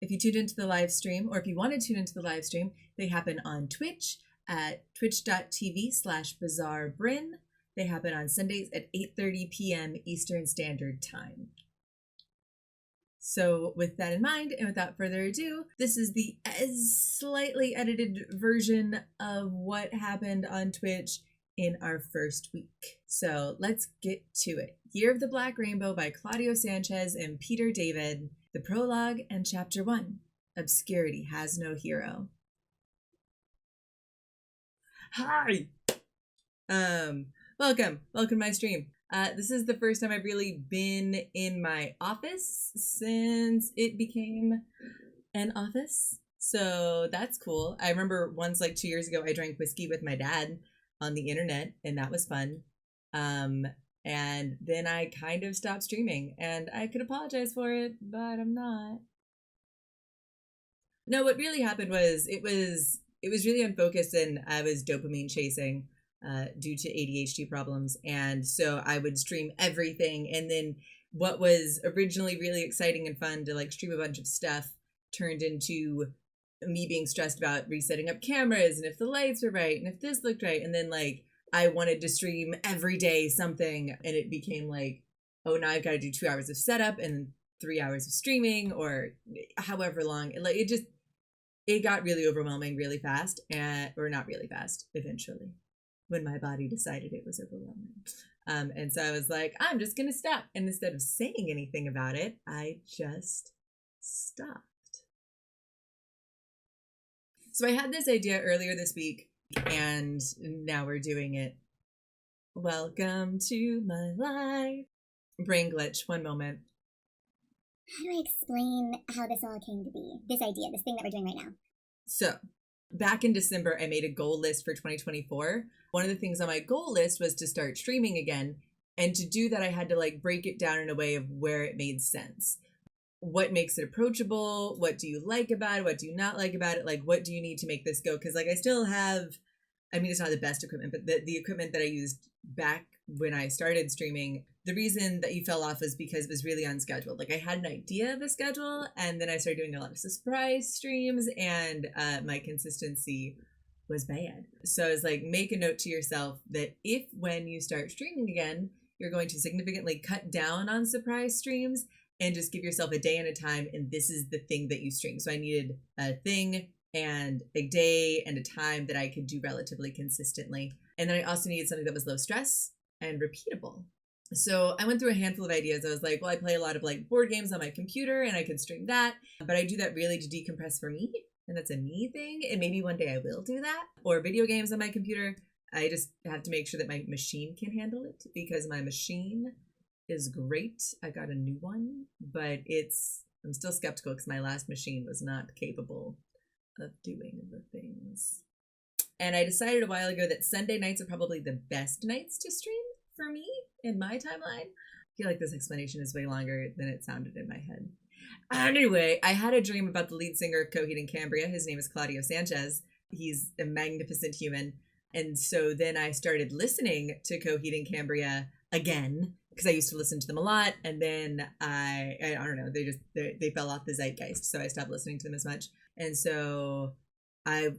If you tuned into the live stream, or if you want to tune into the live stream, they happen on Twitch at twitch.tv/bizarrebrin. They happen on Sundays at 8:30 p.m. Eastern Standard Time. So with that in mind, and without further ado, this is the slightly edited version of what happened on Twitch in our first week. So let's get to it. Year of the Black Rainbow by Claudio Sanchez and Peter David. The Prologue and Chapter One. Obscurity has no hero. Hi! Welcome to my stream. This is the first time I've really been in my office since it became an office. So that's cool. I remember once, like 2 years ago, I drank whiskey with my dad on the internet, and that was fun. And then I kind of stopped streaming, and I could apologize for it, but I'm not. No, what really happened was it was really unfocused, and I was dopamine chasing due to ADHD problems. And so I would stream everything. And then what was originally really exciting and fun to like stream a bunch of stuff turned into me being stressed about resetting up cameras and if the lights were right and if this looked right. And then like I wanted to stream every day something, and it became like, oh, now I've got to do 2 hours of setup and 3 hours of streaming, or however long. Like it got really overwhelming really fast, or not really fast eventually, when my body decided it was overwhelming. And so I was like, I'm just going to stop. And instead of saying anything about it, I just stopped. So I had this idea earlier this week, and now we're doing it. Welcome to my life. Brain glitch, one moment. How do I explain how this all came to be? This idea, this thing that we're doing right now. So back in December, I made a goal list for 2024. One of the things on my goal list was to start streaming again. And to do that, I had to like break it down in a way of where it made sense. What makes it approachable? What do you like about it? What do you not like about it? Like, what do you need to make this go? Because like I still have, I mean, it's not the best equipment, but the equipment that I used back when I started streaming, the reason that you fell off was because it was really unscheduled. Like I had an idea of a schedule, and then I started doing a lot of surprise streams, and my consistency was bad. So I was like, make a note to yourself that if when you start streaming again, you're going to significantly cut down on surprise streams and just give yourself a day and a time, and this is the thing that you stream. So I needed a thing and a day and a time that I could do relatively consistently. And then I also needed something that was low stress and repeatable. So I went through a handful of ideas. I was like, well, I play a lot of like board games on my computer, and I could stream that, but I do that really to decompress for me, and that's a me thing. And maybe one day I will do that. Or video games on my computer. I just have to make sure that my machine can handle it, because my machine is great. I got a new one, but I'm still skeptical because my last machine was not capable of doing the things. And I decided a while ago that Sunday nights are probably the best nights to stream for me in my timeline. I feel like this explanation is way longer than it sounded in my head. Anyway, I had a dream about the lead singer of Coheed Cambria. His name is Claudio Sanchez. He's a magnificent human. And so then I started listening to Coheed Cambria again, because I used to listen to them a lot. And then I don't know, they fell off the zeitgeist. So I stopped listening to them as much. And so I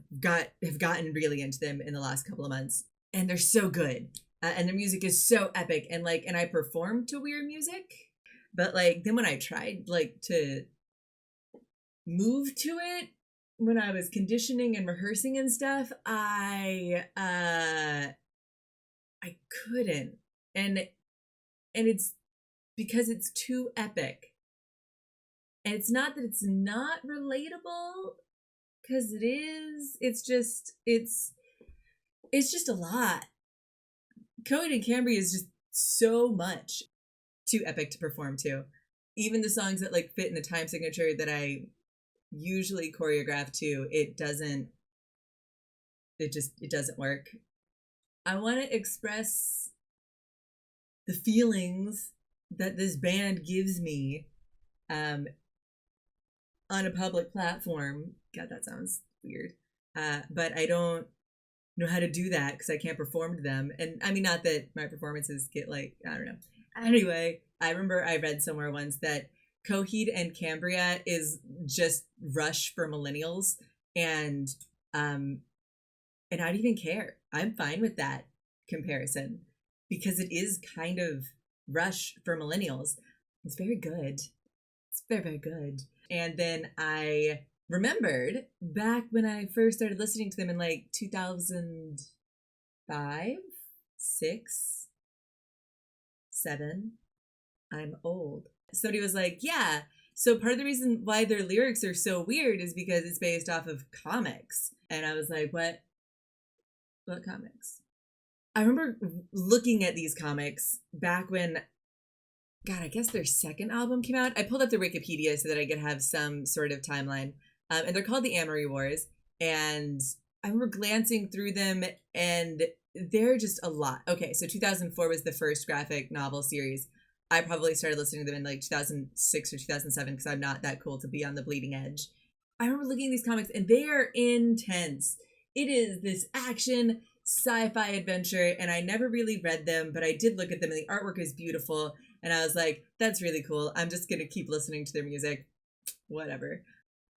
have gotten really into them in the last couple of months, and they're so good. And their music is so epic, and I perform to weird music, but like then when I tried like to move to it when I was conditioning and rehearsing and stuff, I couldn't, and it's because it's too epic. And it's not that it's not relatable, because it is. It's just a lot. Coheed Cambria is just so much too epic to perform to. Even the songs that like fit in the time signature that I usually choreograph to, it doesn't work. I want to express the feelings that this band gives me on a public platform. God, that sounds weird. But I don't know how to do that because I can't perform to them. And I mean, not that my performances get like, I don't know. Anyway, I remember I read somewhere once that Coheed and Cambria is just Rush for millennials, and I don't even care. I'm fine with that comparison because it is kind of Rush for millennials. It's very good. It's very, very good. And then I remembered back when I first started listening to them in like 2005, 6, 7. I'm old. Somebody was like, yeah, so part of the reason why their lyrics are so weird is because it's based off of comics. And I was like, what? What comics? I remember looking at these comics back when, God, I guess their second album came out. I pulled up the Wikipedia so that I could have some sort of timeline. And they're called the Amory Wars. And I remember glancing through them, and they're just a lot. Okay, so 2004 was the first graphic novel series. I probably started listening to them in like 2006 or 2007 because I'm not that cool to be on the bleeding edge. I remember looking at these comics, and they are intense. It is this action sci-fi adventure, and I never really read them, but I did look at them, and the artwork is beautiful. And I was like, that's really cool. I'm just going to keep listening to their music. Whatever.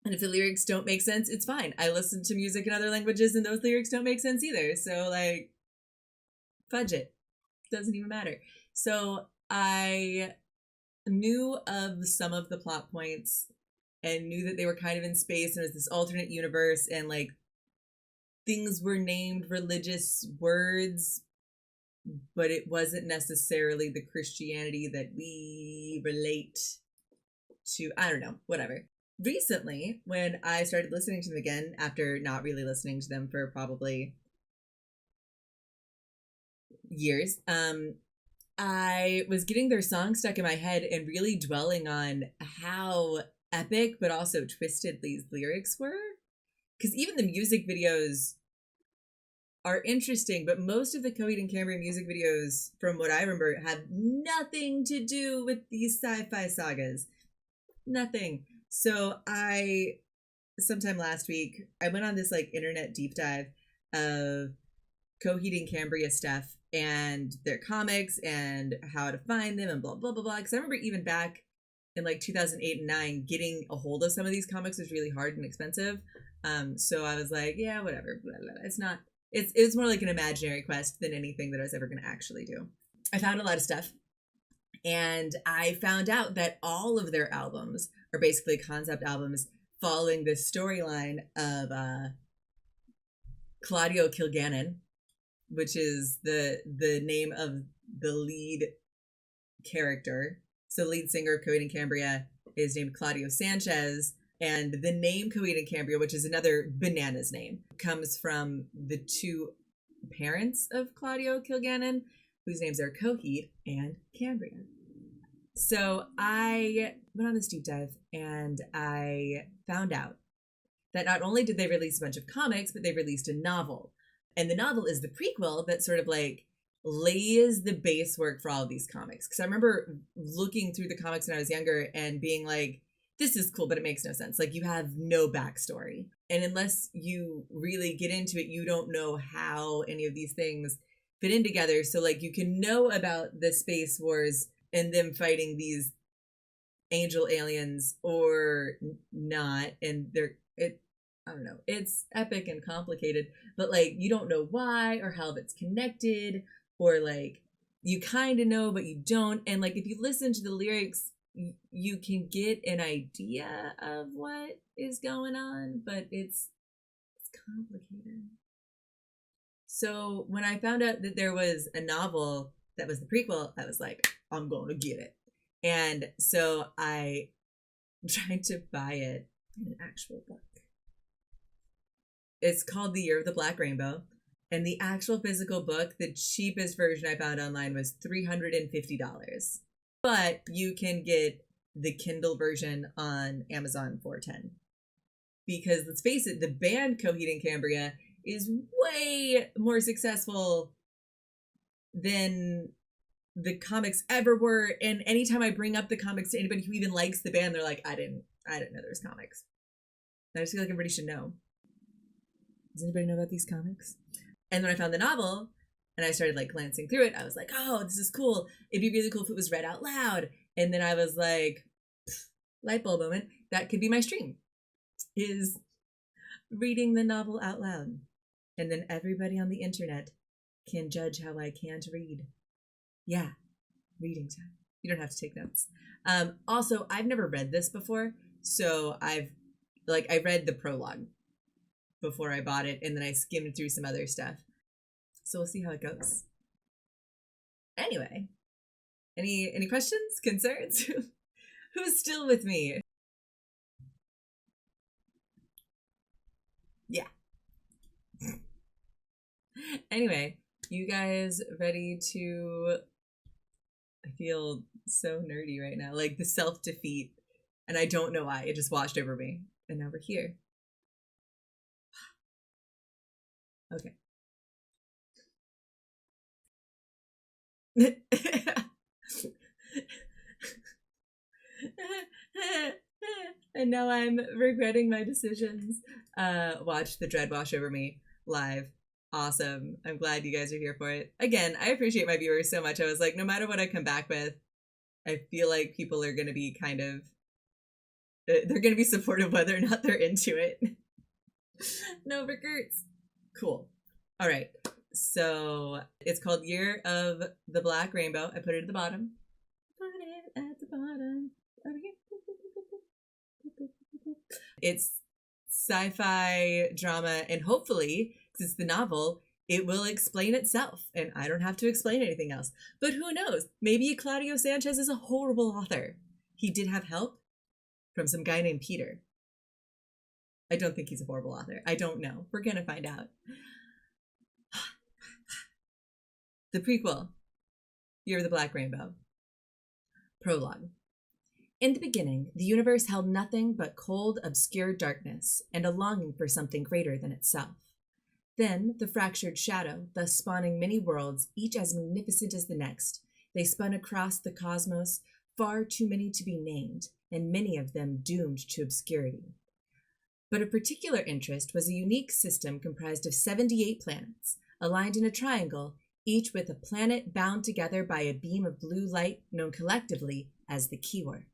And if the lyrics don't make sense, it's fine. I listen to music in other languages, and those lyrics don't make sense either. So, like, fudge it. Doesn't even matter. So I knew of some of the plot points and knew that they were kind of in space and it was this alternate universe, and like things were named religious words, but it wasn't necessarily the Christianity that we relate to. I don't know, whatever. Recently, when I started listening to them again after not really listening to them for probably years, I was getting their song stuck in my head and really dwelling on how epic but also twisted these lyrics were. Because even the music videos are interesting, but most of the Coheed and Cambria music videos, from what I remember, have nothing to do with these sci-fi sagas. Nothing. So sometime last week, I went on this like internet deep dive of Coheed and Cambria stuff and their comics and how to find them and blah, blah, blah, blah. Because I remember even back in like 2008 and 9, getting a hold of some of these comics was really hard and expensive. So I was like, yeah, whatever. Blah, blah, blah. It's more like an imaginary quest than anything that I was ever going to actually do. I found a lot of stuff. And I found out that all of their albums are basically concept albums following this storyline of Claudio Kilgannon, which is the name of the lead character. So lead singer of Coheed and Cambria is named Claudio Sanchez, and the name Coheed and Cambria, which is another bananas name, comes from the two parents of Claudio Kilgannon, whose names are Coheed and Cambria. So I went on this deep dive, and I found out that not only did they release a bunch of comics, but they released a novel. And the novel is the prequel that sort of like lays the base work for all of these comics. Because I remember looking through the comics when I was younger and being like, this is cool, but it makes no sense. Like, you have no backstory. And unless you really get into it, you don't know how any of these things fit in together. So like, you can know about the Space Wars and them fighting these angel aliens or not. And I don't know, it's epic and complicated, but like, you don't know why or how it's connected, or like, you kind of know, but you don't. And like, if you listen to the lyrics, you can get an idea of what is going on, but it's complicated. So when I found out that there was a novel that was the prequel, I was like, I'm going to get it. And so I tried to buy it in an actual book. It's called The Year of the Black Rainbow. And the actual physical book, the cheapest version I found online was $350. But you can get the Kindle version on Amazon for $10. Because let's face it, the band Coheed and Cambria is way more successful than the comics ever were. And anytime I bring up the comics to anybody who even likes the band, they're like, I didn't know there was comics. I just feel like everybody should know. Does anybody know about these comics? And when I found the novel and I started like glancing through it, I was like, oh, this is cool. It'd be really cool if it was read out loud. And then I was like, light bulb moment, that could be my stream, is reading the novel out loud. And then everybody on the internet can judge how I can't read. Yeah, reading time. You don't have to take notes. Also, I've never read this before, so I read the prologue before I bought it, and then I skimmed through some other stuff. So we'll see how it goes. Anyway, any questions, concerns? Who's still with me? Yeah. Anyway, you guys ready to... I feel so nerdy right now. Like the self-defeat. And I don't know why. It just washed over me. And now we're here. Okay. And now I'm regretting my decisions. Watch the dread wash over me live. Awesome. I'm glad you guys are here for it. Again, I appreciate my viewers so much. I was like, no matter what I come back with, I feel like people are going to be they're going to be supportive whether or not they're into it. No regrets. Cool. All right. So it's called Year of the Black Rainbow. I put it at the bottom. Put it at the bottom. It's sci-fi drama, and hopefully, because it's the novel, it will explain itself, and I don't have to explain anything else. But who knows? Maybe Claudio Sanchez is a horrible author. He did have help from some guy named Peter. I don't think he's a horrible author. I don't know. We're gonna find out. The prequel, Year of the Black Rainbow. Prologue. In the beginning, the universe held nothing but cold, obscure darkness and a longing for something greater than itself. Then, the fractured shadow, thus spawning many worlds, each as magnificent as the next, they spun across the cosmos, far too many to be named, and many of them doomed to obscurity. But of particular interest was a unique system comprised of 78 planets, aligned in a triangle, each with a planet bound together by a beam of blue light known collectively as the keywork.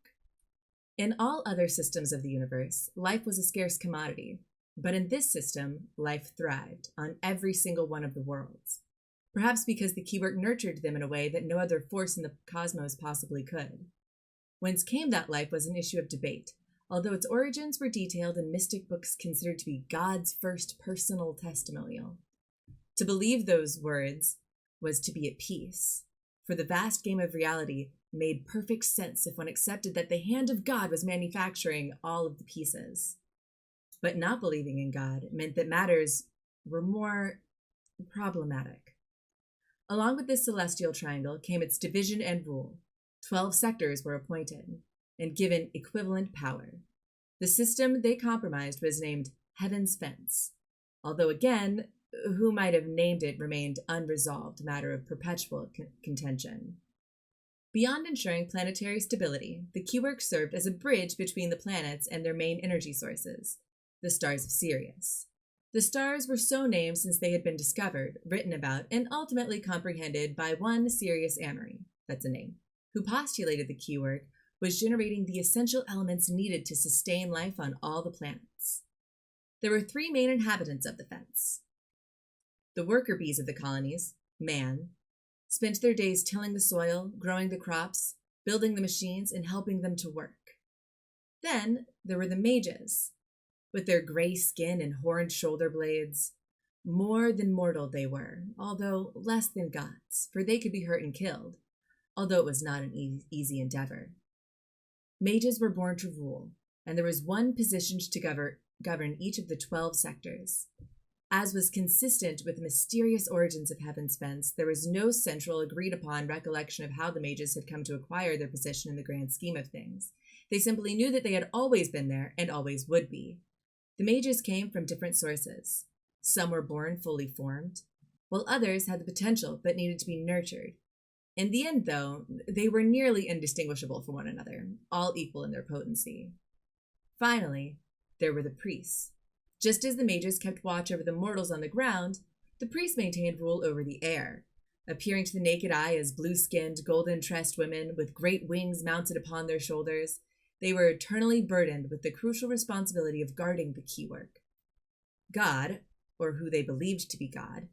In all other systems of the universe, life was a scarce commodity, but in this system, life thrived on every single one of the worlds, perhaps because the keywork nurtured them in a way that no other force in the cosmos possibly could. Whence came that life was an issue of debate, although its origins were detailed in mystic books considered to be God's first personal testimonial. To believe those words was to be at peace, for the vast game of reality made perfect sense if one accepted that the hand of God was manufacturing all of the pieces. But not believing in God meant that matters were more problematic. Along with this celestial triangle came its division and rule. 12 sectors were appointed and given equivalent power. The system they compromised was named Heaven's Fence, although again, who might have named it remained unresolved matter of perpetual contention. Beyond ensuring planetary stability, the keywork served as a bridge between the planets and their main energy sources, the stars of Sirius. The stars were so named since they had been discovered, written about, and ultimately comprehended by one Sirius Amory, that's a name, who postulated the keywork was generating the essential elements needed to sustain life on all the planets. There were 3 main inhabitants of the fence. The worker bees of the colonies, man, spent their days tilling the soil, growing the crops, building the machines, and helping them to work. Then there were the mages, with their gray skin and horned shoulder blades. More than mortal they were, although less than gods, for they could be hurt and killed, although it was not an easy endeavor. Mages were born to rule, and there was one positioned to govern each of the 12 sectors. As was consistent with the mysterious origins of Heaven's Fence, there was no central agreed-upon recollection of how the mages had come to acquire their position in the grand scheme of things. They simply knew that they had always been there and always would be. The mages came from different sources. Some were born fully formed, while others had the potential but needed to be nurtured. In the end, though, they were nearly indistinguishable from one another, all equal in their potency. Finally, there were the priests. Just as the mages kept watch over the mortals on the ground, the priests maintained rule over the air, appearing to the naked eye as blue-skinned, golden-tressed women with great wings mounted upon their shoulders. They were eternally burdened with the crucial responsibility of guarding the key work. God, or who they believed to be God,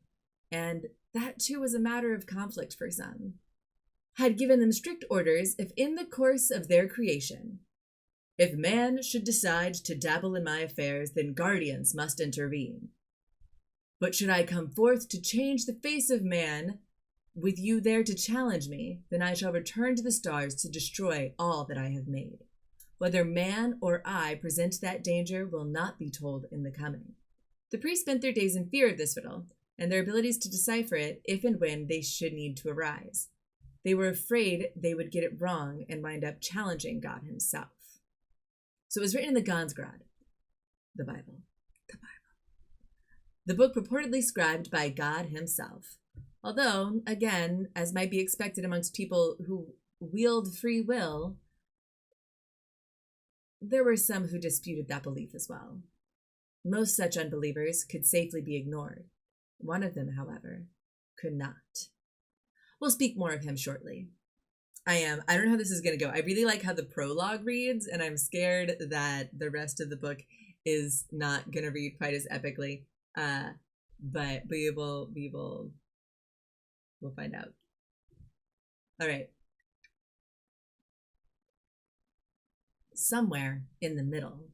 and that too was a matter of conflict for some, had given them strict orders if in the course of their creation, if man should decide to dabble in my affairs, then guardians must intervene. But should I come forth to change the face of man, with you there to challenge me, then I shall return to the stars to destroy all that I have made. Whether man or I present that danger will not be told in the coming. The priests spent their days in fear of this riddle, and their abilities to decipher it if and when they should need to arise. They were afraid they would get it wrong and wind up challenging God himself. So it was written in the Gansgrad, the Bible. The book purportedly scribed by God himself. Although, again, as might be expected amongst people who wield free will, there were some who disputed that belief as well. Most such unbelievers could safely be ignored. One of them, however, could not. We'll speak more of him shortly. I don't know how this is going to go. I really like how the prologue reads, and I'm scared that the rest of the book is not going to read quite as epically. But we'll find out. All right. Somewhere in the middle.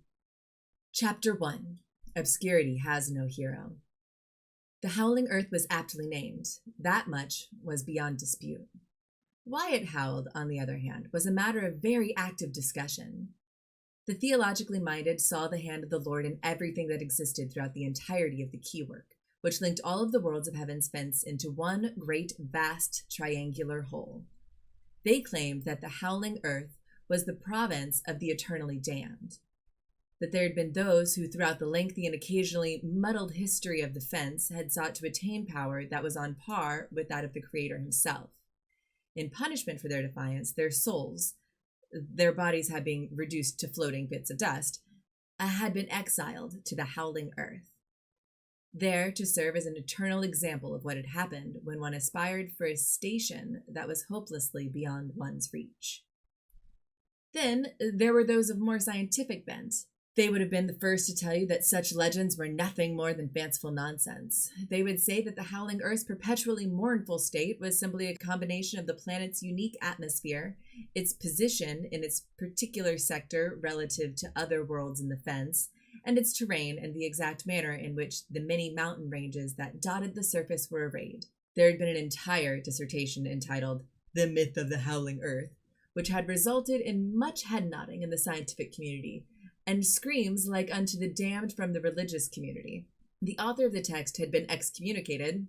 Chapter 1. Obscurity has no hero. The howling earth was aptly named. That much was beyond dispute. Why it howled, on the other hand, was a matter of very active discussion. The theologically minded saw the hand of the Lord in everything that existed throughout the entirety of the keywork, which linked all of the worlds of heaven's fence into one great, vast, triangular whole. They claimed that the howling earth was the province of the eternally damned, that there had been those who, throughout the lengthy and occasionally muddled history of the fence, had sought to attain power that was on par with that of the Creator himself. In punishment for their defiance, their souls, their bodies had been reduced to floating bits of dust, had been exiled to the howling earth, there to serve as an eternal example of what had happened when one aspired for a station that was hopelessly beyond one's reach. Then there were those of more scientific bent. They would have been the first to tell you that such legends were nothing more than fanciful nonsense. They would say that the howling earth's perpetually mournful state was simply a combination of the planet's unique atmosphere, its position in its particular sector relative to other worlds in the fence, and its terrain and the exact manner in which the many mountain ranges that dotted the surface were arrayed. There had been an entire dissertation entitled The Myth of the Howling Earth, which had resulted in much head-nodding in the scientific community, and screams like unto the damned from the religious community. The author of the text had been excommunicated,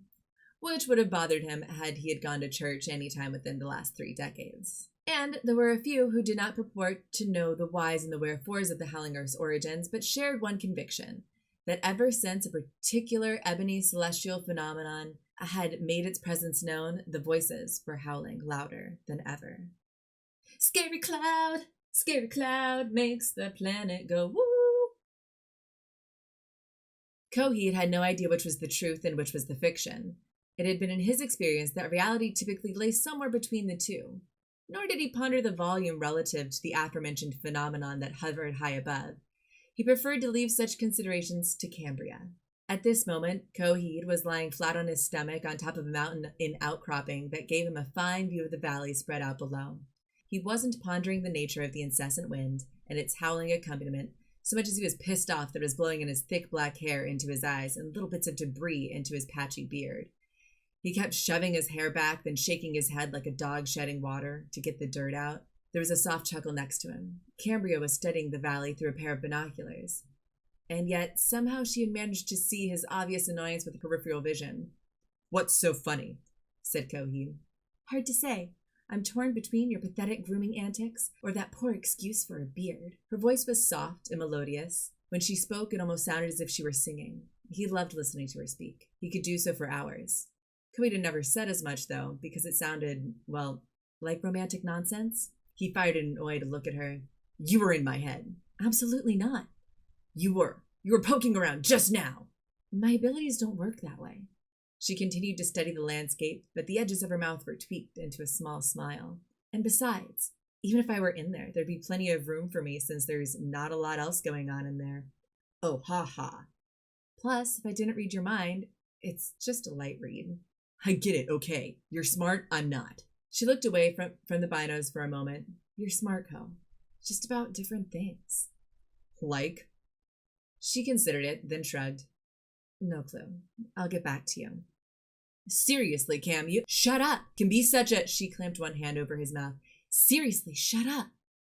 which would have bothered him had he had gone to church any time within the last 3 decades. And there were a few who did not purport to know the whys and the wherefores of the howling earth's origins, but shared one conviction, that ever since a particular ebony celestial phenomenon had made its presence known, the voices were howling louder than ever. Scary cloud makes the planet go woo. Coheed had no idea which was the truth and which was the fiction. It had been in his experience that reality typically lay somewhere between the two. Nor did he ponder the volume relative to the aforementioned phenomenon that hovered high above. He preferred to leave such considerations to Cambria. At this moment, Coheed was lying flat on his stomach on top of a mountain in outcropping that gave him a fine view of the valley spread out below. He wasn't pondering the nature of the incessant wind and its howling accompaniment so much as he was pissed off that it was blowing in his thick black hair into his eyes and little bits of debris into his patchy beard. He kept shoving his hair back, then shaking his head like a dog shedding water to get the dirt out. There was a soft chuckle next to him. Cambria was studying the valley through a pair of binoculars, and yet somehow she had managed to see his obvious annoyance with peripheral vision. "What's so funny?" said Coheed. "Hard to say. I'm torn between your pathetic grooming antics or that poor excuse for a beard." Her voice was soft and melodious. When she spoke, it almost sounded as if she were singing. He loved listening to her speak. He could do so for hours. Coheed had never said as much, though, because it sounded, well, like romantic nonsense. He fired an annoyed look at her. "You were in my head." "Absolutely not." "You were. You were poking around just now." "My abilities don't work that way." She continued to study the landscape, but the edges of her mouth were tweaked into a small smile. "And besides, Even if I were in there, there'd be plenty of room for me since there's not a lot else going on in there. Oh, ha ha. Plus, if I didn't read your mind, it's just a light read. I get it, okay. You're smart, I'm not. She looked away from the binos for a moment. You're smart, Ko. Just about different things. Like? She considered it, then shrugged. No clue. I'll get back to you. Seriously, Cam, you shut up. Can be such a... She clamped one hand over his mouth. Seriously, shut up.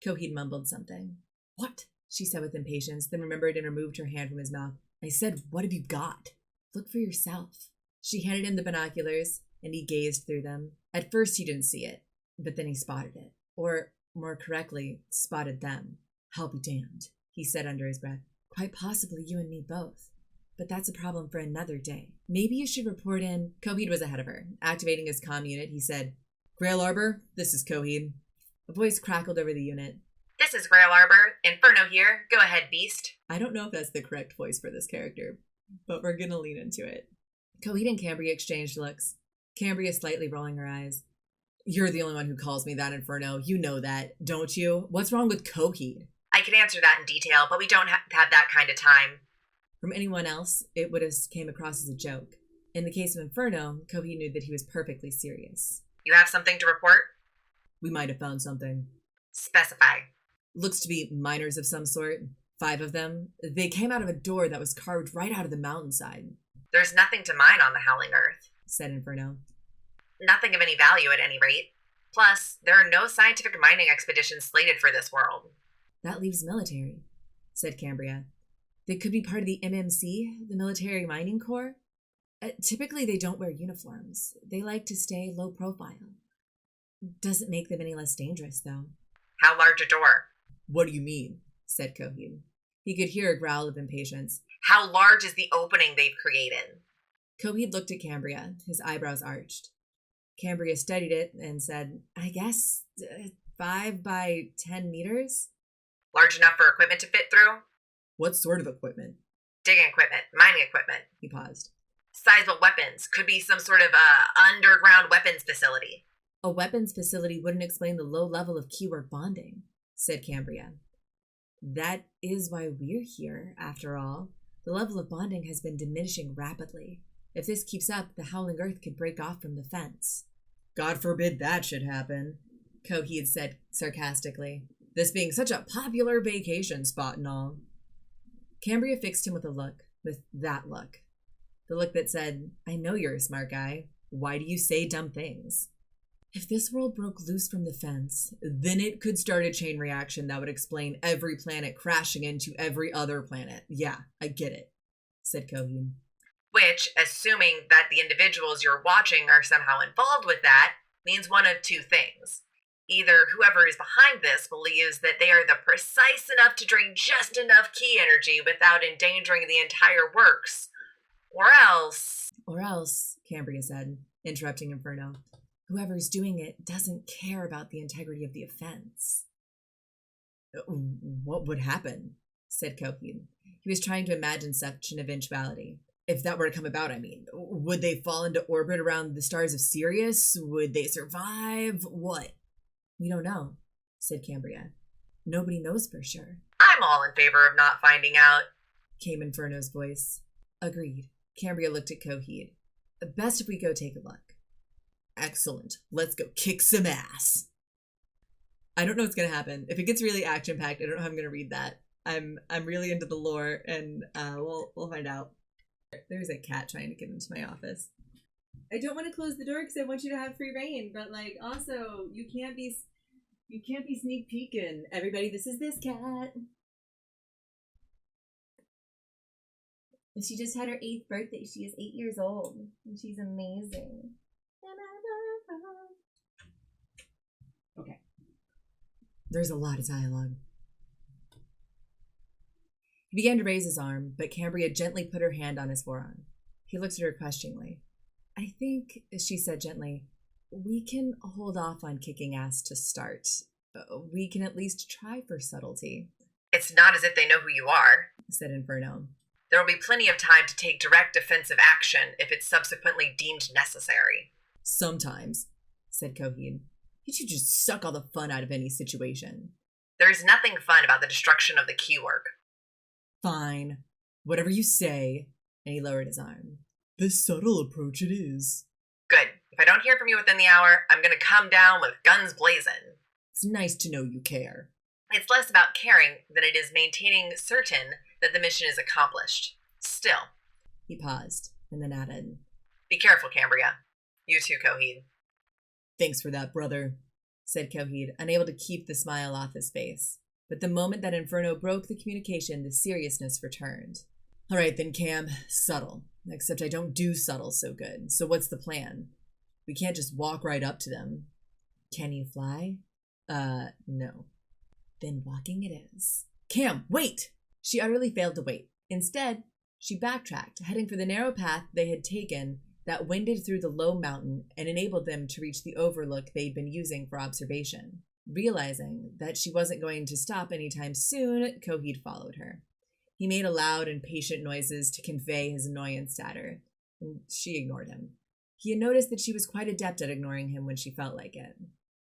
Coheed mumbled something. What? She said with impatience, then remembered and removed her hand from his mouth. I said, what have you got? Look for yourself. She handed him the binoculars, and he gazed through them. At first, he didn't see it, but then he spotted it. Or, more correctly, spotted them. I'll be damned, he said under his breath. Quite possibly you and me both. But that's a problem for another day. Maybe you should report in... Coheed was ahead of her. Activating his comm unit, he said, Grail Arbor, this is Coheed. A voice crackled over the unit. This is Grail Arbor. Inferno here. Go ahead, beast. I don't know if that's the correct voice for this character, but we're gonna lean into it. Coheed and Cambria exchanged looks. Cambria slightly rolling her eyes. You're the only one who calls me that, Inferno. You know that, don't you? What's wrong with Coheed? I could answer that in detail, but we don't have that kind of time. From anyone else, it would have came across as a joke. In the case of Inferno, Coheed knew that he was perfectly serious. You have something to report? We might have found something. Specify. Looks to be miners of some sort. 5 of them. They came out of a door that was carved right out of the mountainside. There's nothing to mine on the Howling Earth, said Inferno. Nothing of any value at any rate. Plus, there are no scientific mining expeditions slated for this world. That leaves military, said Cambria. They could be part of the MMC, the Military Mining Corps. Typically, they don't wear uniforms. They like to stay low profile. Doesn't make them any less dangerous, though. How large a door? What do you mean? Said Coheed. He could hear a growl of impatience. How large is the opening they've created? Coheed looked at Cambria, his eyebrows arched. Cambria studied it and said, I guess 5 by 10 meters? Large enough for equipment to fit through? What sort of equipment? Digging equipment, mining equipment. He paused. Sizable weapons. Could be some sort of underground weapons facility. A weapons facility wouldn't explain the low level of keyword bonding, said Cambria. That is why we're here, after all. The level of bonding has been diminishing rapidly. If this keeps up, the Howling Earth could break off from the fence. God forbid that should happen, Coheed said sarcastically. This being such a popular vacation spot and all. Cambria fixed him with that look. The look that said, I know you're a smart guy. Why do you say dumb things? If this world broke loose from the fence, then it could start a chain reaction that would explain every planet crashing into every other planet. Yeah, I get it, said Coheed. Which, assuming that the individuals you're watching are somehow involved with that, means one of two things. Either whoever is behind this believes that they are the precise enough to drain just enough key energy without endangering the entire works. Or else, Cambria said, interrupting Inferno. Whoever's doing it doesn't care about the integrity of the offense. What would happen? Said Coheed. He was trying to imagine such an eventuality. If that were to come about, I mean. Would they fall into orbit around the stars of Sirius? Would they survive? What? We don't know, said Cambria. Nobody knows for sure. I'm all in favor of not finding out, came Inferno's voice. Agreed. Cambria looked at Coheed. Best if we go take a look. Excellent. Let's go kick some ass. I don't know what's gonna happen. If it gets really action-packed, I don't know how I'm gonna read that. I'm really into the lore, and we'll find out. There's a cat trying to get into my office. I don't want to close the door because I want you to have free reign, but like also you can't be sneak peeking. Everybody, this is this cat. She just had her 8th birthday. She is 8 years old, and she's amazing. Okay. There's a lot of dialogue. He began to raise his arm, but Cambria gently put her hand on his forearm. He looked at her questioningly. I think, she said gently, we can hold off on kicking ass to start. We can at least try for subtlety. It's not as if they know who you are, said Inferno. There will be plenty of time to take direct offensive action if it's subsequently deemed necessary. Sometimes, said Coheed. You just suck all the fun out of any situation. There's nothing fun about the destruction of the keywork. Fine. Whatever you say. And he lowered his arm. The subtle approach it is. Good. If I don't hear from you within the hour, I'm gonna come down with guns blazing. It's nice to know you care. It's less about caring than it is maintaining certain that the mission is accomplished. Still. He paused, and then added, Be careful, Cambria. You too, Coheed. Thanks for that, brother, said Coheed, unable to keep the smile off his face. But the moment that Inferno broke the communication, the seriousness returned. All right then, Cam, subtle. Except I don't do subtle so good. So what's the plan? We can't just walk right up to them. Can you fly? No. Then walking it is. Cam, wait! She utterly failed to wait. Instead, she backtracked, heading for the narrow path they had taken that winded through the low mountain and enabled them to reach the overlook they'd been using for observation. Realizing that she wasn't going to stop anytime soon, Coheed followed her. He made loud, impatient noises to convey his annoyance at her, and she ignored him. He had noticed that she was quite adept at ignoring him when she felt like it.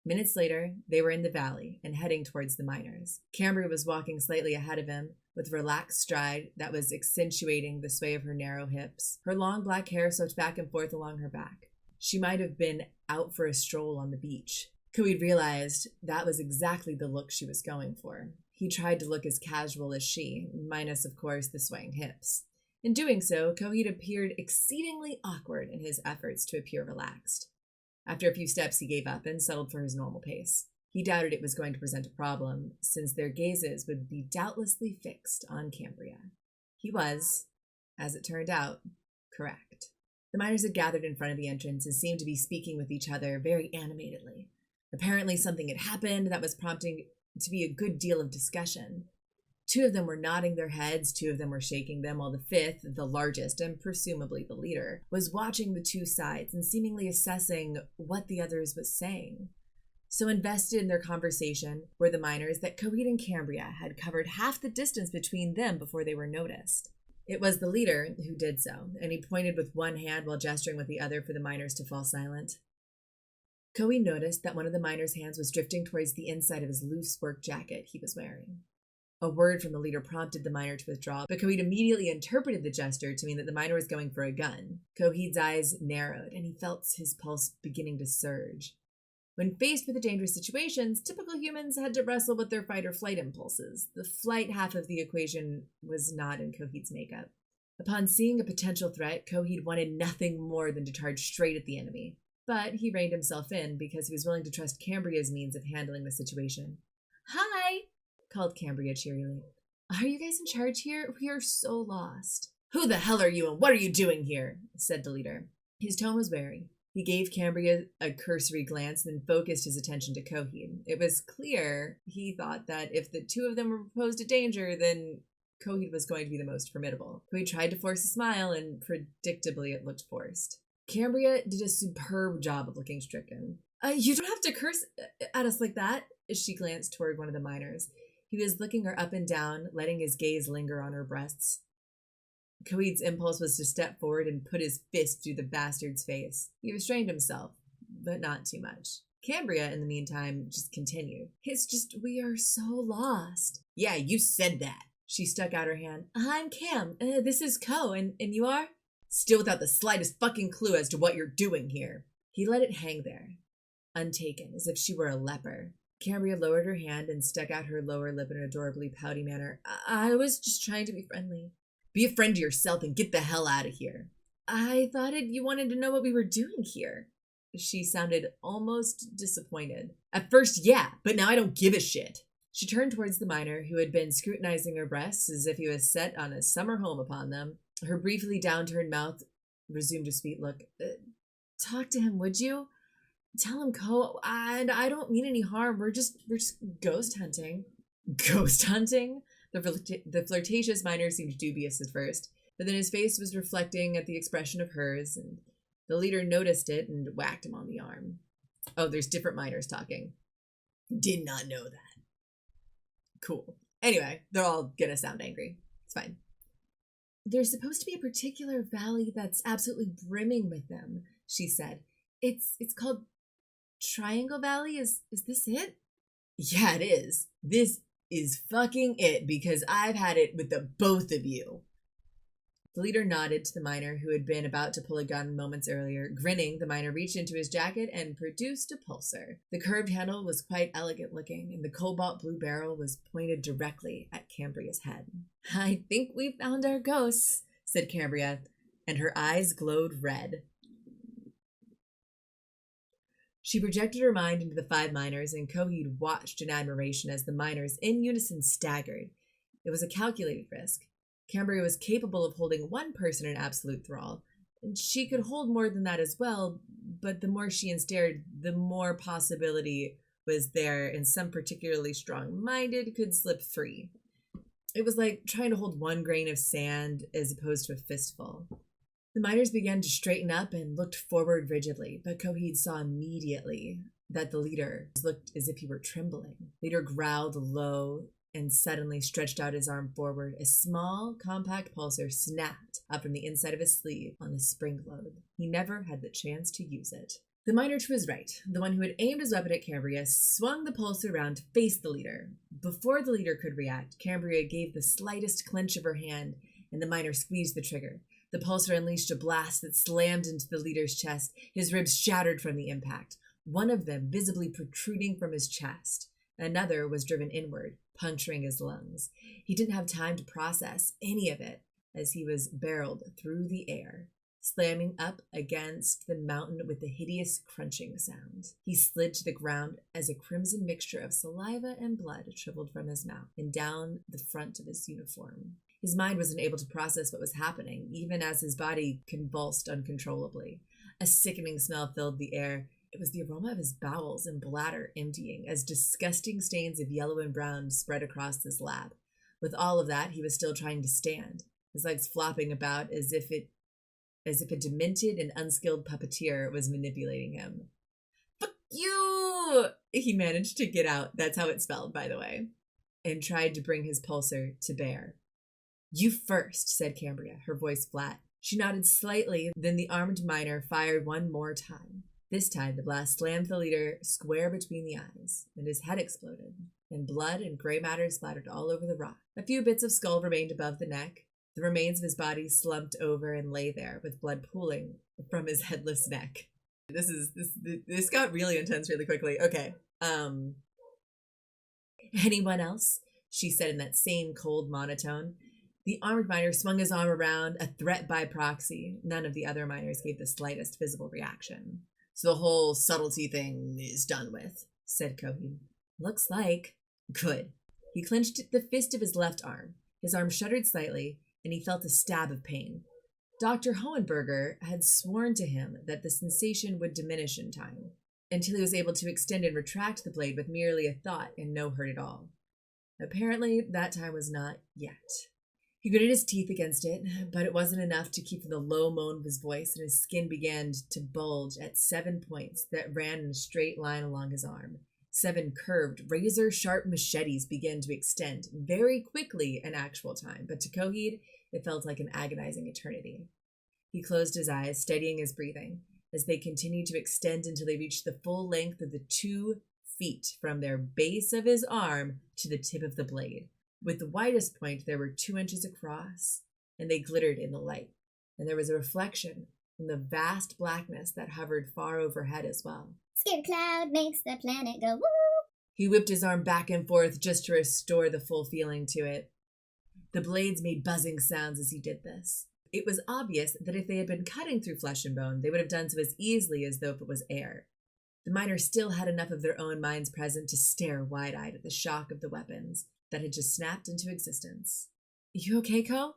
Minutes later, they were in the valley and heading towards the miners. Cambria was walking slightly ahead of him, with relaxed stride that was accentuating the sway of her narrow hips. Her long black hair swept back and forth along her back. She might have been out for a stroll on the beach. Coheed realized that was exactly the look she was going for. He tried to look as casual as she, minus, of course, the swaying hips. In doing so, Coheed appeared exceedingly awkward in his efforts to appear relaxed. After a few steps, he gave up and settled for his normal pace. He doubted it was going to present a problem, since their gazes would be doubtlessly fixed on Cambria. He was, as it turned out, correct. The miners had gathered in front of the entrance and seemed to be speaking with each other very animatedly. Apparently something had happened that was prompting to be a good deal of discussion. Two of them were nodding their heads, two of them were shaking them, while the fifth, the largest and presumably the leader, was watching the two sides and seemingly assessing what the others was saying. So invested in their conversation were the miners that Coheed and Cambria had covered half the distance between them before they were noticed. It was the leader who did so, and he pointed with one hand while gesturing with the other for the miners to fall silent. Coheed noticed that one of the miners' hands was drifting towards the inside of his loose work jacket he was wearing. A word from the leader prompted the miner to withdraw, but Coheed immediately interpreted the gesture to mean that the miner was going for a gun. Coheed's eyes narrowed, and he felt his pulse beginning to surge. When faced with dangerous situations, typical humans had to wrestle with their fight-or-flight impulses. The flight half of the equation was not in Coheed's makeup. Upon seeing a potential threat, Coheed wanted nothing more than to charge straight at the enemy. But he reined himself in because he was willing to trust Cambria's means of handling the situation. "Hi!" called Cambria cheerily. "Are you guys in charge here? We are so lost." "Who the hell are you and what are you doing here?" said the leader. His tone was wary. He gave Cambria a cursory glance and then focused his attention to Coheed. It was clear he thought that if the two of them were posed a danger, then Coheed was going to be the most formidable. Coheed tried to force a smile, and predictably it looked forced. Cambria did a superb job of looking stricken. You don't have to curse at us like that." She glanced toward one of the miners. He was looking her up and down, letting his gaze linger on her breasts. Coheed's impulse was to step forward and put his fist through the bastard's face. He restrained himself, but not too much. Cambria, in the meantime, just continued. "It's just, we are so lost." "Yeah, you said that." She stuck out her hand. "I'm Cam. This is Co, and you are?" "Still without the slightest fucking clue as to what you're doing here." He let it hang there, untaken, as if she were a leper. Cambria lowered her hand and stuck out her lower lip in an adorably pouty manner. I was just trying to be friendly." "Be a friend to yourself and get the hell out of here." "I thought you wanted to know what we were doing here." She sounded almost disappointed. "At first, yeah, but now I don't give a shit." She turned towards the miner, who had been scrutinizing her breasts as if he was set on a summer home upon them. Her briefly downturned mouth resumed a sweet look. Talk to him, would you? Tell him, Co, and I don't mean any harm. We're just ghost hunting." "Ghost hunting?" The flirtatious miner seemed dubious at first, but then his face was reflecting at the expression of hers, and the leader noticed it and whacked him on the arm. "Oh, there's different miners talking." "Did not know that." "Cool. Anyway, they're all gonna sound angry. It's fine." "There's supposed to be a particular valley that's absolutely brimming with them," she said. It's called Triangle Valley, is this it? Yeah, it is. This is fucking it, because I've had it with the both of you. The leader nodded to the miner who had been about to pull a gun moments earlier. Grinning, the miner reached into his jacket and produced a pulsar. The curved handle was quite elegant looking, and the cobalt blue barrel was pointed directly at Cambria's head. I think we found our ghosts, said Cambria, and her eyes glowed red. She projected her mind into the 5 miners, and Coheed watched in admiration as the miners in unison staggered. It was a calculated risk. Cambria was capable of holding one person in absolute thrall, and she could hold more than that as well, but the more she ensnared, the more possibility was there, and some particularly strong-minded could slip free. It was like trying to hold 1 grain of sand as opposed to a fistful. The miners began to straighten up and looked forward rigidly, but Coheed saw immediately that the leader looked as if he were trembling. The leader growled low and suddenly stretched out his arm forward. A small, compact pulsar snapped up from the inside of his sleeve on the spring load. He never had the chance to use it. The miner was right. The one who had aimed his weapon at Cambria swung the pulsar around to face the leader. Before the leader could react, Cambria gave the slightest clench of her hand, and the miner squeezed the trigger. The pulsar unleashed a blast that slammed into the leader's chest. His ribs shattered from the impact, one of them visibly protruding from his chest. Another was driven inward, puncturing his lungs. He didn't have time to process any of it as he was barreled through the air, slamming up against the mountain with a hideous crunching sound. He slid to the ground as a crimson mixture of saliva and blood trickled from his mouth and down the front of his uniform. His mind wasn't able to process what was happening, even as his body convulsed uncontrollably. A sickening smell filled the air. It was the aroma of his bowels and bladder emptying as disgusting stains of yellow and brown spread across his lap. With all of that, he was still trying to stand, his legs flopping about as if a demented and unskilled puppeteer was manipulating him. "Fuck you!" he managed to get out. That's how it's spelled, by the way, and tried to bring his pulsar to bear. "You first," said Cambria, her voice flat. She nodded slightly, then the armed miner fired one more time. This time, the blast slammed the leader square between the eyes, and his head exploded, and blood and gray matter splattered all over the rock. A few bits of skull remained above the neck. The remains of his body slumped over and lay there, with blood pooling from his headless neck. This got really intense really quickly. Okay. Anyone else? She said in that same cold monotone. The armed miner swung his arm around, a threat by proxy. None of the other miners gave the slightest visible reaction. "So the whole subtlety thing is done with," said Coheed. "Looks like." "Good." He clenched the fist of his left arm. His arm shuddered slightly, and he felt a stab of pain. Dr. Hohenberger had sworn to him that the sensation would diminish in time, until he was able to extend and retract the blade with merely a thought and no hurt at all. Apparently, that time was not yet. He gritted his teeth against it, but it wasn't enough to keep from the low moan of his voice, and his skin began to bulge at 7 points that ran in a straight line along his arm. 7 curved, razor-sharp machetes began to extend, very quickly in actual time, but to Coheed, it felt like an agonizing eternity. He closed his eyes, steadying his breathing, as they continued to extend until they reached the full length of the 2 feet from their base of his arm to the tip of the blade. With the widest point, there were 2 inches across, and they glittered in the light, and there was a reflection from the vast blackness that hovered far overhead as well. Scare cloud makes the planet go woo! He whipped his arm back and forth just to restore the full feeling to it. The blades made buzzing sounds as he did this. It was obvious that if they had been cutting through flesh and bone, they would have done so as easily as though it was air. The miners still had enough of their own minds present to stare wide-eyed at the shock of the weapons that had just snapped into existence. "You okay, Co?"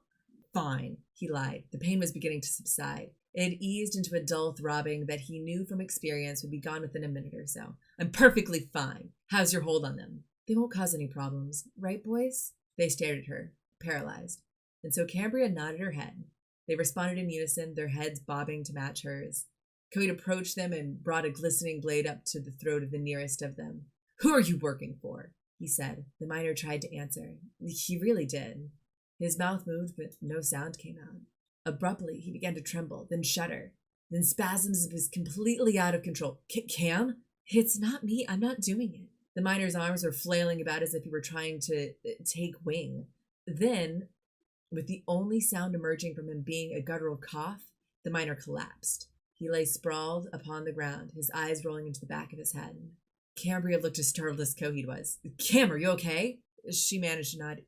"Fine," he lied. The pain was beginning to subside. It had eased into a dull throbbing that he knew from experience would be gone within a minute or so. "I'm perfectly fine. How's your hold on them?" "They won't cause any problems. Right, boys?" They stared at her, paralyzed. And so Cambria nodded her head. They responded in unison, their heads bobbing to match hers. Coheed approached them and brought a glistening blade up to the throat of the nearest of them. "Who are you working for?" he said. The miner tried to answer. He really did. His mouth moved, but no sound came out. Abruptly, he began to tremble, then shudder. Then spasms was completely out of control. "Cam?" It's not me. I'm not doing it. The miner's arms were flailing about as if he were trying to take wing. Then, with the only sound emerging from him being a guttural cough, the miner collapsed. He lay sprawled upon the ground, his eyes rolling into the back of his head. Cambria looked as startled as Coheed was. Cam, are you okay? She managed to nod.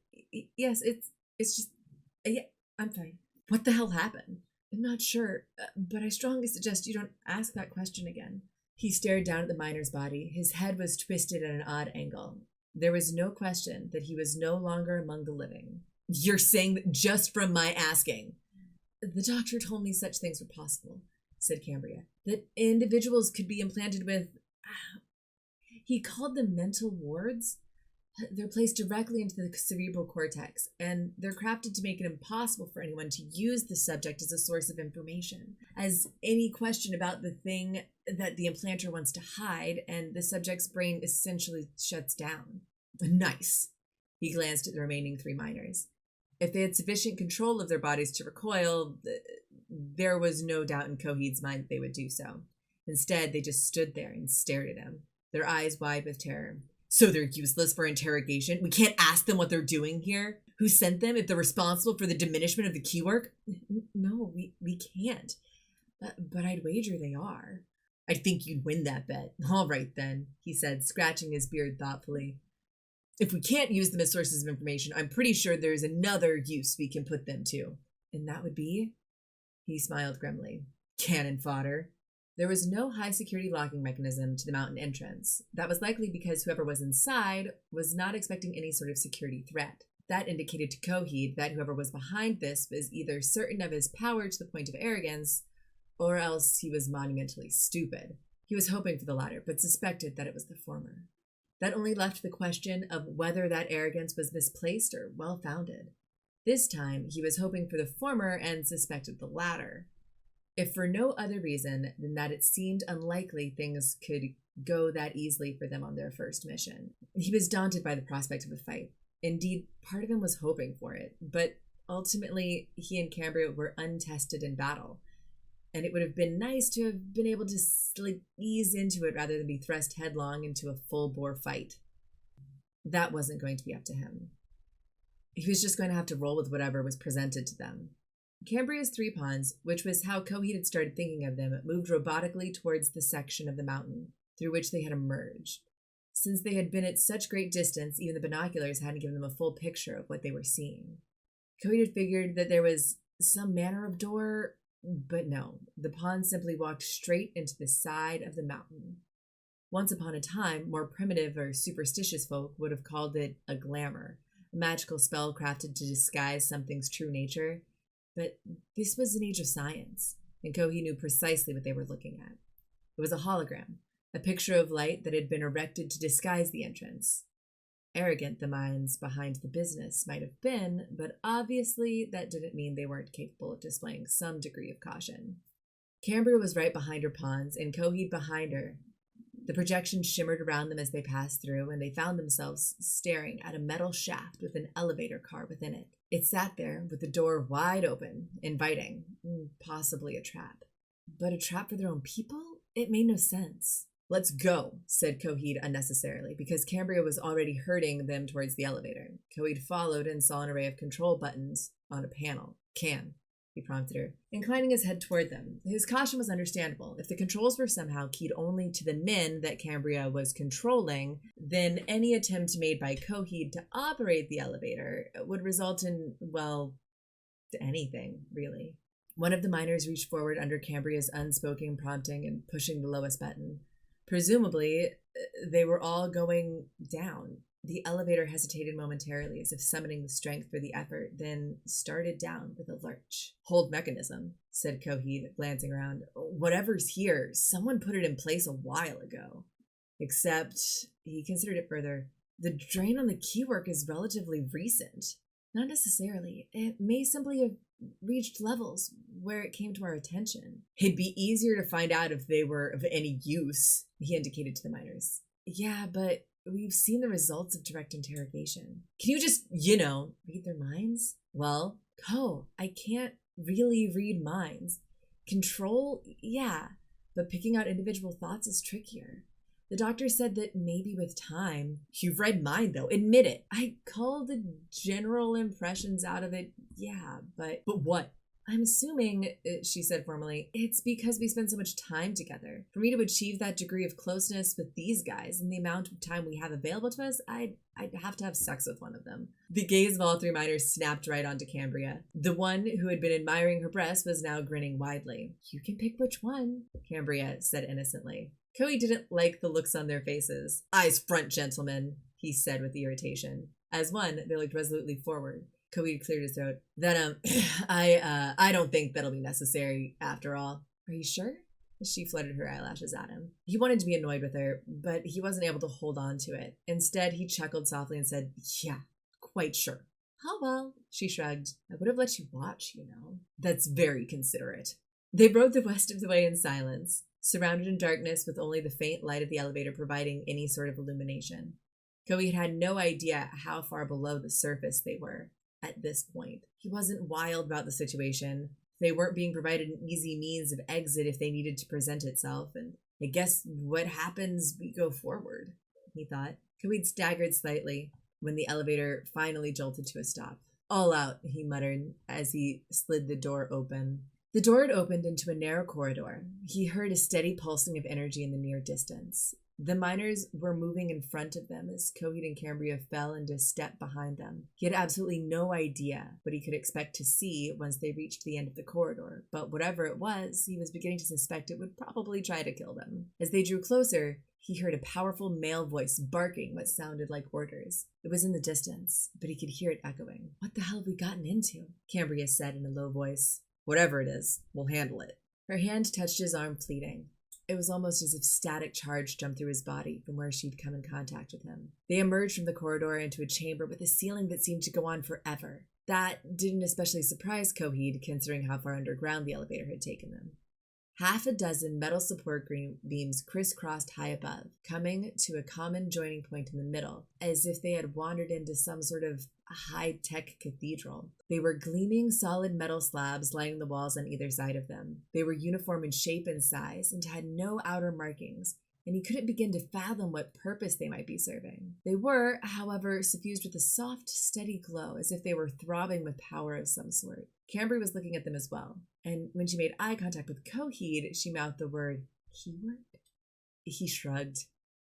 Yes, it's just... Yeah, I'm fine. What the hell happened? I'm not sure, but I strongly suggest you don't ask that question again. He stared down at the miner's body. His head was twisted at an odd angle. There was no question that he was no longer among the living. You're saying that just from my asking? The doctor told me such things were possible, said Cambria. That individuals could be implanted with... He called them mental wards? They're placed directly into the cerebral cortex, and they're crafted to make it impossible for anyone to use the subject as a source of information, as any question about the thing that the implanter wants to hide, and the subject's brain essentially shuts down. Nice. He glanced at the remaining 3 miners. If they had sufficient control of their bodies to recoil, there was no doubt in Coheed's mind that they would do so. Instead, they just stood there and stared at him, their eyes wide with terror. So they're useless for interrogation? We can't ask them what they're doing here? Who sent them if they're responsible for the diminishment of the key work? No, we can't. But I'd wager they are. I think you'd win that bet. All right, then, he said, scratching his beard thoughtfully. If we can't use them as sources of information, I'm pretty sure there's another use we can put them to. And that would be? He smiled grimly. Cannon fodder. There was no high-security locking mechanism to the mountain entrance. That was likely because whoever was inside was not expecting any sort of security threat. That indicated to Coheed that whoever was behind this was either certain of his power to the point of arrogance, or else he was monumentally stupid. He was hoping for the latter, but suspected that it was the former. That only left the question of whether that arrogance was misplaced or well-founded. This time, he was hoping for the former and suspected the latter. If for no other reason than that it seemed unlikely things could go that easily for them on their first mission. He was daunted by the prospect of a fight. Indeed, part of him was hoping for it, but ultimately he and Cambria were untested in battle, and it would have been nice to have been able to ease into it rather than be thrust headlong into a full-bore fight. That wasn't going to be up to him. He was just going to have to roll with whatever was presented to them. Cambria's 3 pawns, which was how Coheed had started thinking of them, moved robotically towards the section of the mountain through which they had emerged. Since they had been at such great distance, even the binoculars hadn't given them a full picture of what they were seeing. Coheed had figured that there was some manner of door, but no, the pawns simply walked straight into the side of the mountain. Once upon a time, more primitive or superstitious folk would have called it a glamour, a magical spell crafted to disguise something's true nature. But this was an age of science, and Coheed knew precisely what they were looking at. It was a hologram, a picture of light that had been erected to disguise the entrance. Arrogant the minds behind the business might have been, but obviously that didn't mean they weren't capable of displaying some degree of caution. Cambria was right behind her pawns, and Coheed behind her. The projection shimmered around them as they passed through, and they found themselves staring at a metal shaft with an elevator car within it. It sat there with the door wide open, inviting, possibly a trap. But a trap for their own people? It made no sense. Let's go, said Coheed unnecessarily, because Cambria was already herding them towards the elevator. Coheed followed and saw an array of control buttons on a panel. Cam, he prompted her, inclining his head toward them. His caution was understandable. If the controls were somehow keyed only to the men that Cambria was controlling, then any attempt made by Coheed to operate the elevator would result in, well, anything, really. One of the miners reached forward under Cambria's unspoken prompting and pushing the lowest button. Presumably, they were all going down. The elevator hesitated momentarily, as if summoning the strength for the effort, then started down with a lurch. Hold mechanism, said Coheed, glancing around. Whatever's here, someone put it in place a while ago. Except, he considered it further, the drain on the keywork is relatively recent. Not necessarily. It may simply have reached levels where it came to our attention. It'd be easier to find out if they were of any use, he indicated to the miners. Yeah, but we've seen the results of direct interrogation. Can you just, read their minds? Well, I can't really read minds. Control, yeah, but picking out individual thoughts is trickier. The doctor said that maybe with time. You've read mine, though. Admit it. I called the general impressions out of it. Yeah, but what? I'm assuming, she said formally, it's because we spend so much time together. For me to achieve that degree of closeness with these guys and the amount of time we have available to us, I'd have to have sex with one of them. The gaze of all three miners snapped right onto Cambria. The one who had been admiring her breasts was now grinning widely. You can pick which one, Cambria said innocently. Coheed didn't like the looks on their faces. Eyes front, gentlemen, he said with irritation. As one, they looked resolutely forward. Coheed cleared his throat. Then, I don't think that'll be necessary after all. Are you sure? She fluttered her eyelashes at him. He wanted to be annoyed with her, but he wasn't able to hold on to it. Instead, he chuckled softly and said, yeah, quite sure. Oh, well, she shrugged. I would have let you watch, you know. That's very considerate. They rode the rest of the way in silence, surrounded in darkness with only the faint light of the elevator providing any sort of illumination. Coheed had no idea how far below the surface they were. At this point, he wasn't wild about the situation. They weren't being provided an easy means of exit if they needed to present itself, and I guess what happens, we go forward, he thought. Coheed staggered slightly when the elevator finally jolted to a stop. All out, he muttered as he slid the door open. The door had opened into a narrow corridor. He heard a steady pulsing of energy in the near distance. The miners were moving in front of them as Coheed and Cambria fell into step behind them. He had absolutely no idea what he could expect to see once they reached the end of the corridor, but whatever it was, he was beginning to suspect it would probably try to kill them. As they drew closer, he heard a powerful male voice barking what sounded like orders. It was in the distance, but he could hear it echoing. What the hell have we gotten into? Cambria said in a low voice. Whatever it is, we'll handle it. Her hand touched his arm, pleading. It was almost as if static charge jumped through his body from where she'd come in contact with him. They emerged from the corridor into a chamber with a ceiling that seemed to go on forever. That didn't especially surprise Coheed, considering how far underground the elevator had taken them. Half a dozen metal support beams crisscrossed high above, coming to a common joining point in the middle, as if they had wandered into some sort of high-tech cathedral. They were gleaming solid metal slabs lining the walls on either side of them. They were uniform in shape and size and had no outer markings, and he couldn't begin to fathom what purpose they might be serving. They were, however, suffused with a soft, steady glow, as if they were throbbing with power of some sort. Cambria was looking at them as well, and when she made eye contact with Coheed, she mouthed the word, keyword? He shrugged.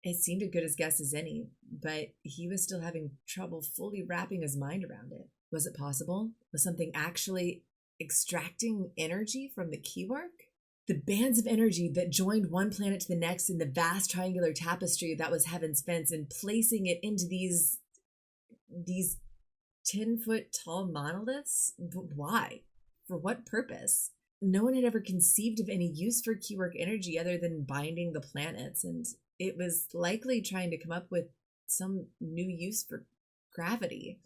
It seemed as good a guess as any, but he was still having trouble fully wrapping his mind around it. Was it possible? Was something actually extracting energy from the keywork? The bands of energy that joined one planet to the next in the vast triangular tapestry that was Heaven's Fence and placing it into these 10-foot tall monoliths? But why? For what purpose? No one had ever conceived of any use for keywork energy other than binding the planets, and it was likely trying to come up with some new use for gravity.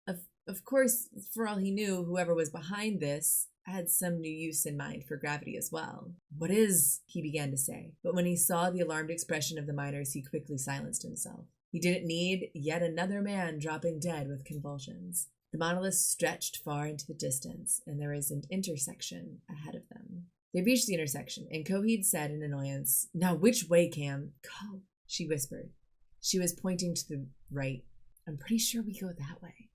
Of course, for all he knew, whoever was behind this had some new use in mind for gravity as well. What is, he began to say, but when he saw the alarmed expression of the miners, he quickly silenced himself. He didn't need yet another man dropping dead with convulsions. The monoliths stretched far into the distance, and there was an intersection ahead of them. They reached the intersection, and Coheed said in annoyance, "Now which way, Cam?" "Go," she whispered. She was pointing to the right. "I'm pretty sure we go that way."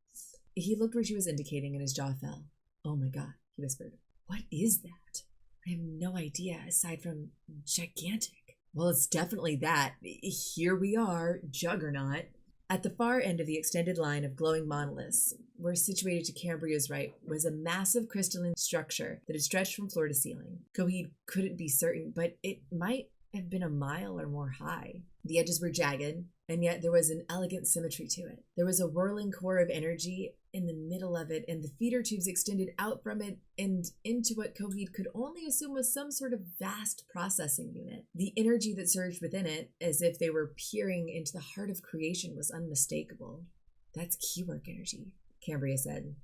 He looked where she was indicating, and his jaw fell. "Oh my God," he whispered. "What is that?" "I have no idea, aside from gigantic." "Well, it's definitely that. Here we are, Juggernaut." At the far end of the extended line of glowing monoliths, where situated to Cambria's right, was a massive crystalline structure that had stretched from floor to ceiling. Coheed couldn't be certain, but it might have been a mile or more high. The edges were jagged, and yet there was an elegant symmetry to it. There was a whirling core of energy in the middle of it, and the feeder tubes extended out from it and into what Coheed could only assume was some sort of vast processing unit. The energy that surged within it, as if they were peering into the heart of creation, was unmistakable. "That's keywork energy," Cambria said.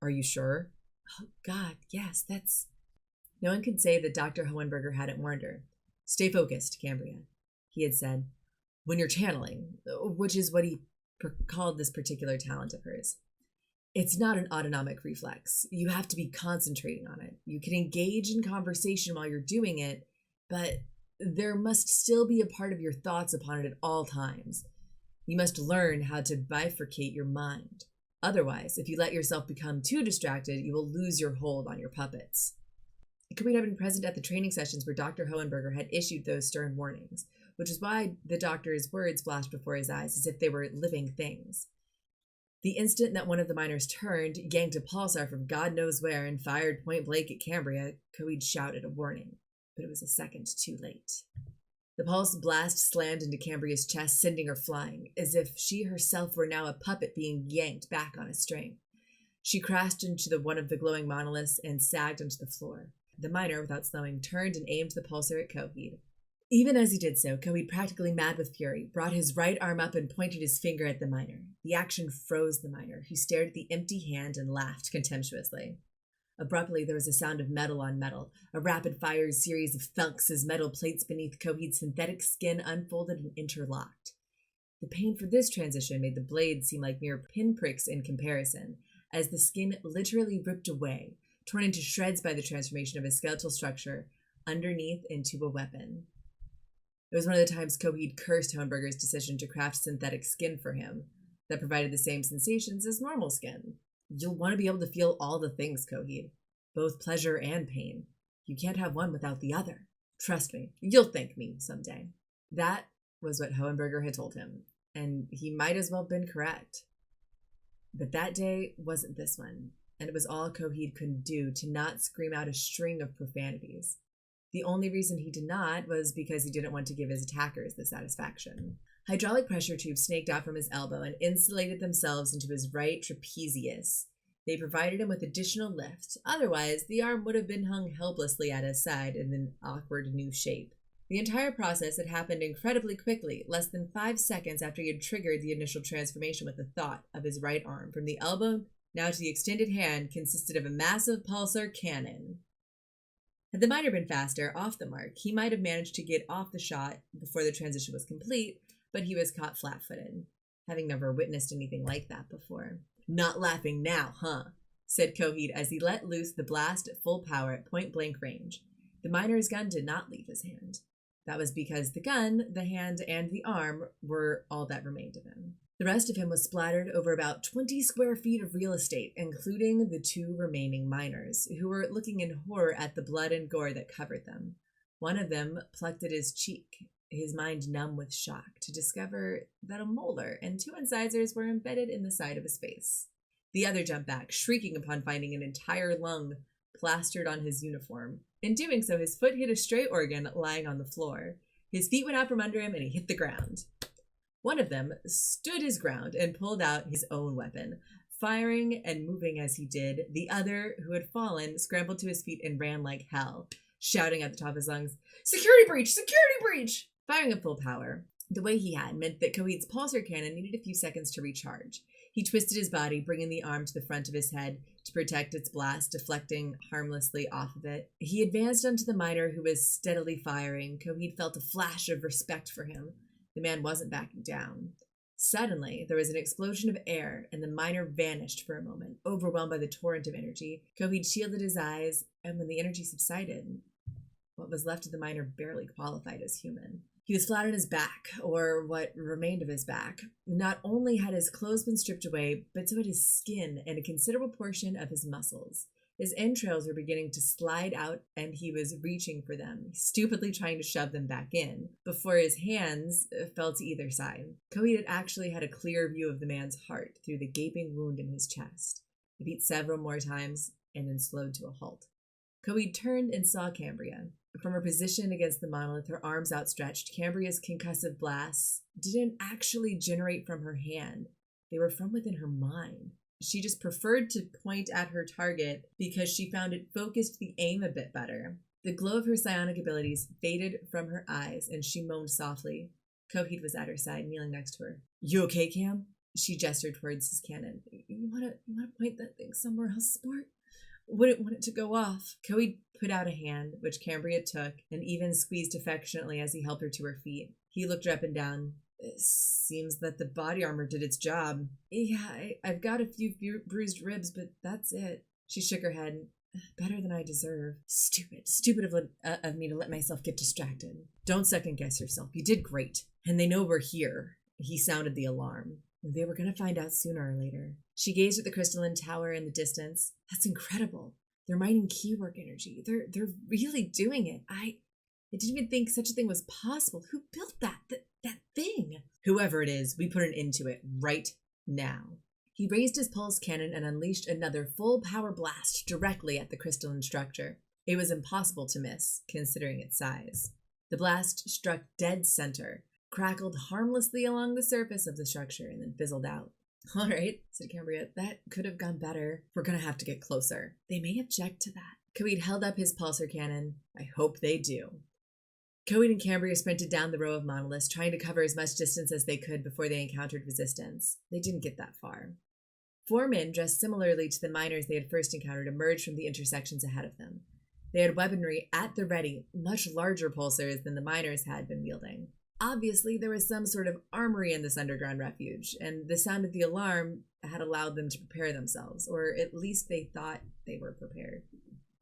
"Are you sure?" "Oh, God, yes, that's..." No one could say that Dr. Hohenberger hadn't warned her. "Stay focused, Cambria," he had said. "When you're channeling," which is what he called this particular talent of hers, "it's not an autonomic reflex. You have to be concentrating on it. You can engage in conversation while you're doing it, but there must still be a part of your thoughts upon it at all times. You must learn how to bifurcate your mind. Otherwise, if you let yourself become too distracted, you will lose your hold on your puppets. Coheed had been present at the training sessions where Dr. Hohenberger had issued those stern warnings, which is why the doctor's words flashed before his eyes as if they were living things. The instant that one of the miners turned, yanked a pulsar from God knows where, and fired point blank at Cambria, Coheed shouted a warning, but it was a second too late. The pulse blast slammed into Cambria's chest, sending her flying, as if she herself were now a puppet being yanked back on a string. She crashed into one of the glowing monoliths and sagged onto the floor. The miner, without slowing, turned and aimed the pulsar at Coheed. Even as he did so, Coheed, practically mad with fury, brought his right arm up and pointed his finger at the miner. The action froze the miner, who stared at the empty hand and laughed contemptuously. Abruptly, there was a sound of metal on metal, a rapid-fire series of thunks as metal plates beneath Coheed's synthetic skin unfolded and interlocked. The pain for this transition made the blades seem like mere pinpricks in comparison, as the skin literally ripped away, torn into shreds by the transformation of a skeletal structure underneath into a weapon. It was one of the times Coheed cursed Hohenberger's decision to craft synthetic skin for him that provided the same sensations as normal skin. You'll want to be able to feel all the things, Coheed, both pleasure and pain. You can't have one without the other. Trust me, you'll thank me someday. That was what Hohenberger had told him, and he might as well have been correct. But that day wasn't this one, and it was all Coheed could do to not scream out a string of profanities. The only reason he did not was because he didn't want to give his attackers the satisfaction. Hydraulic pressure tubes snaked out from his elbow and insulated themselves into his right trapezius. They provided him with additional lift. Otherwise, the arm would have been hung helplessly at his side in an awkward new shape. The entire process had happened incredibly quickly, less than 5 seconds after he had triggered the initial transformation with the thought of his right arm from the elbow now to the extended hand consisted of a massive pulsar cannon. Had the miner been faster, off the mark, he might have managed to get off the shot before the transition was complete, but he was caught flat-footed, having never witnessed anything like that before. "Not laughing now, huh?" said Coheed as he let loose the blast at full power at point-blank range. The miner's gun did not leave his hand. That was because the gun, the hand, and the arm were all that remained of him. The rest of him was splattered over about 20 square feet of real estate, including the 2 remaining miners, who were looking in horror at the blood and gore that covered them. One of them plucked at his cheek, his mind numb with shock, to discover that a molar and 2 incisors were embedded in the side of his face. The other jumped back, shrieking upon finding an entire lung plastered on his uniform. In doing so, his foot hit a stray organ lying on the floor. His feet went out from under him and he hit the ground. One of them stood his ground and pulled out his own weapon, firing and moving as he did. The other, who had fallen, scrambled to his feet and ran like hell, shouting at the top of his lungs, "Security breach! Security breach!" Firing at full power, the way he had, meant that Coheed's pulsar cannon needed a few seconds to recharge. He twisted his body, bringing the arm to the front of his head to protect its blast, deflecting harmlessly off of it. He advanced onto the miner, who was steadily firing. Coheed felt a flash of respect for him. The man wasn't backing down. Suddenly, there was an explosion of air, and the miner vanished for a moment, overwhelmed by the torrent of energy. Coheed shielded his eyes, and when the energy subsided, what was left of the miner barely qualified as human. He was flat on his back, or what remained of his back. Not only had his clothes been stripped away, but so had his skin and a considerable portion of his muscles. His entrails were beginning to slide out, and he was reaching for them, stupidly trying to shove them back in, before his hands fell to either side. Coheed had actually had a clear view of the man's heart through the gaping wound in his chest. It beat several more times, and then slowed to a halt. Coheed turned and saw Cambria. From her position against the monolith, her arms outstretched, Cambria's concussive blasts didn't actually generate from her hand. They were from within her mind. She just preferred to point at her target because she found it focused the aim a bit better. The glow of her psionic abilities faded from her eyes, and she moaned softly. Coheed was at her side, kneeling next to her. "You okay, Cam?" She gestured towards his cannon. You wanna point that thing somewhere else, sport? Wouldn't want it to go off." Coheed put out a hand, which Cambria took, and even squeezed affectionately as he helped her to her feet. He looked her up and down. "It seems that the body armor did its job." "Yeah, I've got a few bruised ribs, but that's it." She shook her head. Better than I deserve. Stupid of me to let myself get distracted. Don't second guess yourself. You did great. And they know we're here. He sounded the alarm. They were going to find out sooner or later. She gazed at the crystalline tower in the distance. That's incredible. They're mining keywork energy. They're really doing it. I didn't even think such a thing was possible. Who built that thing? Whoever it is, we put an end to it right now. He raised his pulse cannon and unleashed another full power blast directly at the crystalline structure. It was impossible to miss, considering its size. The blast struck dead center, crackled harmlessly along the surface of the structure, and then fizzled out. All right, said Cambria, that could have gone better. We're going to have to get closer. They may object to that. Coheed held up his pulsar cannon. I hope they do. Coheed and Cambria sprinted down the row of monoliths, trying to cover as much distance as they could before they encountered resistance. They didn't get that far. 4 men, dressed similarly to the miners they had first encountered, emerged from the intersections ahead of them. They had weaponry at the ready, much larger pulsars than the miners had been wielding. Obviously, there was some sort of armory in this underground refuge, and the sound of the alarm had allowed them to prepare themselves, or at least they thought they were prepared.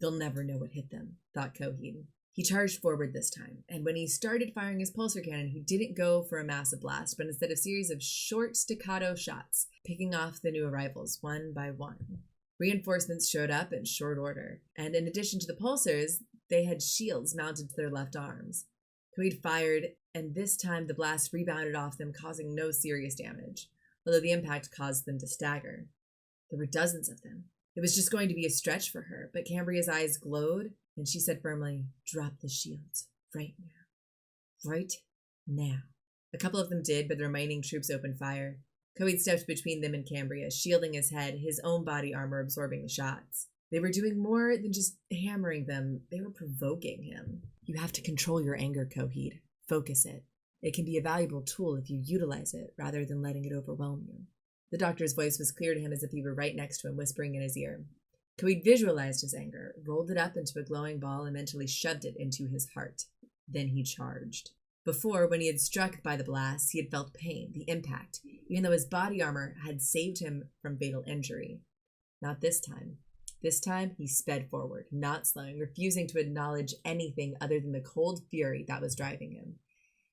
They'll never know what hit them, thought Coheed. He charged forward this time, and when he started firing his pulsar cannon, he didn't go for a massive blast, but instead a series of short staccato shots, picking off the new arrivals one by one. Reinforcements showed up in short order, and in addition to the pulsars, they had shields mounted to their left arms. Coheed fired, and this time the blast rebounded off them, causing no serious damage, although the impact caused them to stagger. There were dozens of them. It was just going to be a stretch for her, but Cambria's eyes glowed, and she said firmly, "Drop the shields. Right now. Right now." A couple of them did, but the remaining troops opened fire. Coheed stepped between them and Cambria, shielding his head, his own body armor absorbing the shots. They were doing more than just hammering them. They were provoking him. You have to control your anger, Coheed. Focus it. It can be a valuable tool if you utilize it, rather than letting it overwhelm you. The doctor's voice was clear to him as if he were right next to him, whispering in his ear. Coheed visualized his anger, rolled it up into a glowing ball, and mentally shoved it into his heart. Then he charged. Before, when he had struck by the blast, he had felt pain, the impact, even though his body armor had saved him from fatal injury. Not this time. This time, he sped forward, not slowing, refusing to acknowledge anything other than the cold fury that was driving him.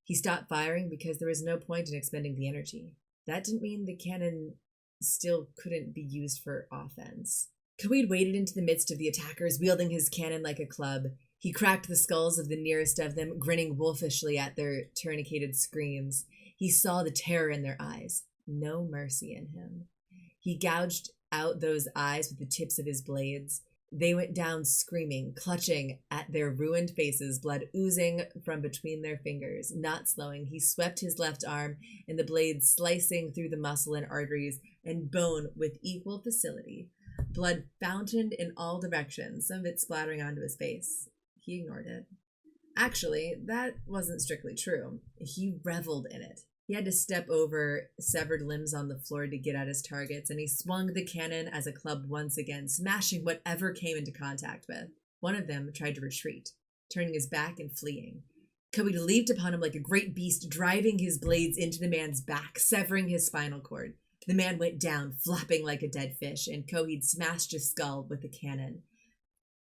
He stopped firing because there was no point in expending the energy. That didn't mean the cannon still couldn't be used for offense. Coheed waded into the midst of the attackers, wielding his cannon like a club. He cracked the skulls of the nearest of them, grinning wolfishly at their tourniqueted screams. He saw the terror in their eyes. No mercy in him. He gouged out those eyes with the tips of his blades. They went down screaming, clutching at their ruined faces, blood oozing from between their fingers. Not slowing, he swept his left arm, and the blade slicing through the muscle and arteries and bone with equal facility. Blood fountained in all directions, some of it splattering onto his face. He ignored it. Actually, that wasn't strictly true. He reveled in it. He had to step over severed limbs on the floor to get at his targets, and he swung the cannon as a club once again, smashing whatever came into contact with. One of them tried to retreat, turning his back and fleeing. Coheed leaped upon him like a great beast, driving his blades into the man's back, severing his spinal cord. The man went down, flopping like a dead fish, and Coheed smashed his skull with the cannon.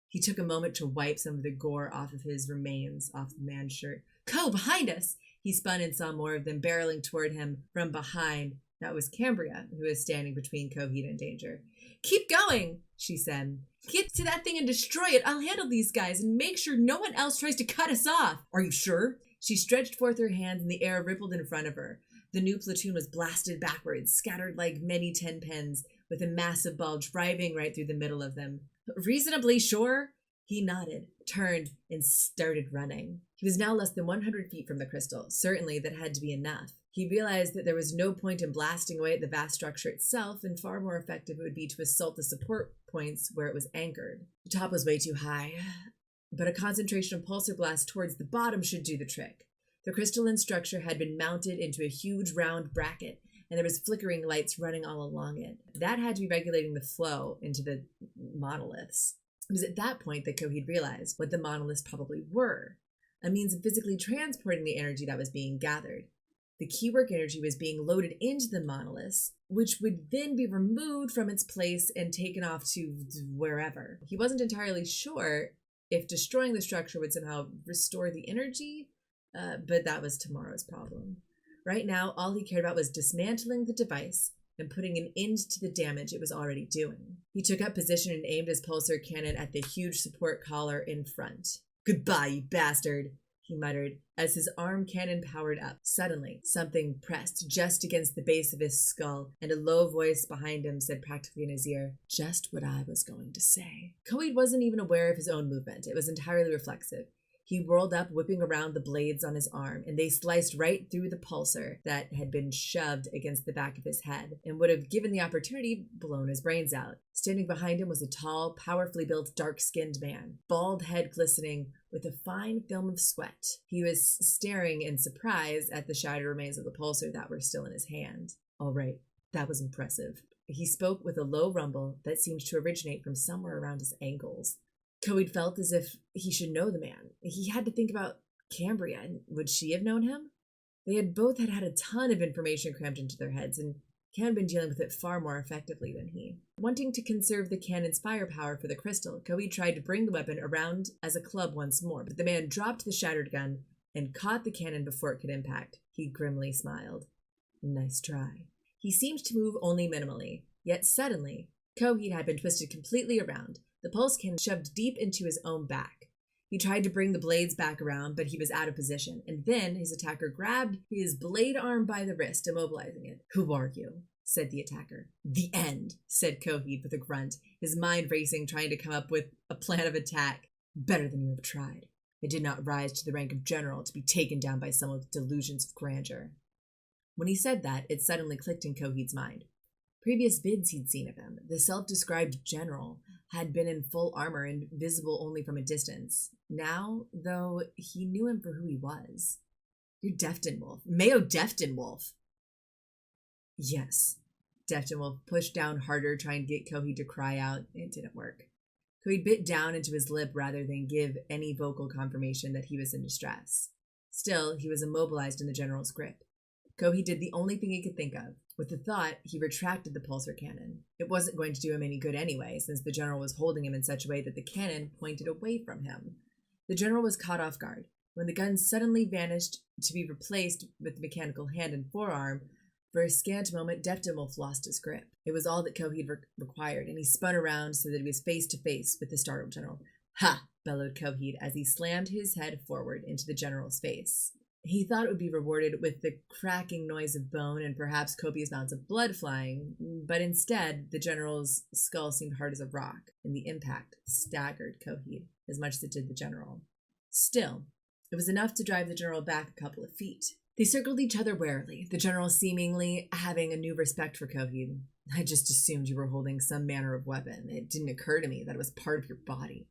He took a moment to wipe some of the gore off of his remains off the man's shirt. "Co, behind us!" He spun and saw more of them barreling toward him from behind. That was Cambria, who was standing between Coheed and danger. "Keep going," she said. "Get to that thing and destroy it. I'll handle these guys and make sure no one else tries to cut us off." "Are you sure?" She stretched forth her hands and the air rippled in front of her. The new platoon was blasted backwards, scattered like many 10 pins, with a massive ball driving right through the middle of them. "Reasonably sure?" He nodded, turned, and started running. He was now less than 100 feet from the crystal. Certainly that had to be enough. He realized that there was no point in blasting away at the vast structure itself, and far more effective it would be to assault the support points where it was anchored. The top was way too high, but a concentration of pulsar blast towards the bottom should do the trick. The crystalline structure had been mounted into a huge round bracket, and there was flickering lights running all along it. That had to be regulating the flow into the monoliths. It was at that point that Coheed realized what the monoliths probably were, a means of physically transporting the energy that was being gathered. The keywork energy was being loaded into the monolith, which would then be removed from its place and taken off to wherever. He wasn't entirely sure if destroying the structure would somehow restore the energy, but that was tomorrow's problem. Right now, all he cared about was dismantling the device and putting an end to the damage it was already doing. He took up position and aimed his pulsar cannon at the huge support collar in front. "Goodbye, you bastard," he muttered as his arm cannon powered up. Suddenly, something pressed just against the base of his skull, and a low voice behind him said practically in his ear, "Just what I was going to say." Coheed wasn't even aware of his own movement. It was entirely reflexive. He whirled up, whipping around the blades on his arm, and they sliced right through the pulsar that had been shoved against the back of his head and would have, given the opportunity, blown his brains out. Standing behind him was a tall, powerfully built, dark-skinned man, bald head glistening with a fine film of sweat. He was staring in surprise at the shattered remains of the pulsar that were still in his hand. "All right, that was impressive." He spoke with a low rumble that seemed to originate from somewhere around his ankles. Coheed felt as if he should know the man. He had to think about Cambria, and would she have known him? They had both had a ton of information crammed into their heads, and Cam had been dealing with it far more effectively than he. Wanting to conserve the cannon's firepower for the crystal, Coheed tried to bring the weapon around as a club once more, but the man dropped the shattered gun and caught the cannon before it could impact. He grimly smiled. "Nice try." He seemed to move only minimally, yet suddenly, Coheed had been twisted completely around, the pulse cannon shoved deep into his own back. He tried to bring the blades back around, but he was out of position, and then his attacker grabbed his blade arm by the wrist, immobilizing it. "Who are you?" said the attacker. "The end," said Coheed with a grunt, his mind racing, trying to come up with a plan of attack. "Better than you have tried. I did not rise to the rank of general to be taken down by someone with delusions of grandeur." When he said that, it suddenly clicked in Coheed's mind. Previous bids he'd seen of him, the self-described general had been in full armor and visible only from a distance. Now, though, he knew him for who he was. "You're Deftinwolf. Mayo Deftinwolf." "Yes." Deftinwolf pushed down harder, trying to get Coheed to cry out. It didn't work. Coheed bit down into his lip rather than give any vocal confirmation that he was in distress. Still, he was immobilized in the general's grip. Coheed did the only thing he could think of. With the thought, he retracted the pulsar cannon. It wasn't going to do him any good anyway, since the general was holding him in such a way that the cannon pointed away from him. The general was caught off guard. When the gun suddenly vanished to be replaced with the mechanical hand and forearm, for a scant moment, Deftinwolf lost his grip. It was all that Coheed required, and he spun around so that he was face to face with the startled general. "Ha!" bellowed Coheed as he slammed his head forward into the general's face. He thought it would be rewarded with the cracking noise of bone and perhaps copious amounts of blood flying, but instead, the general's skull seemed hard as a rock, and the impact staggered Coheed as much as it did the general. Still, it was enough to drive the general back a couple of feet. They circled each other warily, the general seemingly having a new respect for Coheed. "I just assumed you were holding some manner of weapon. It didn't occur to me that it was part of your body."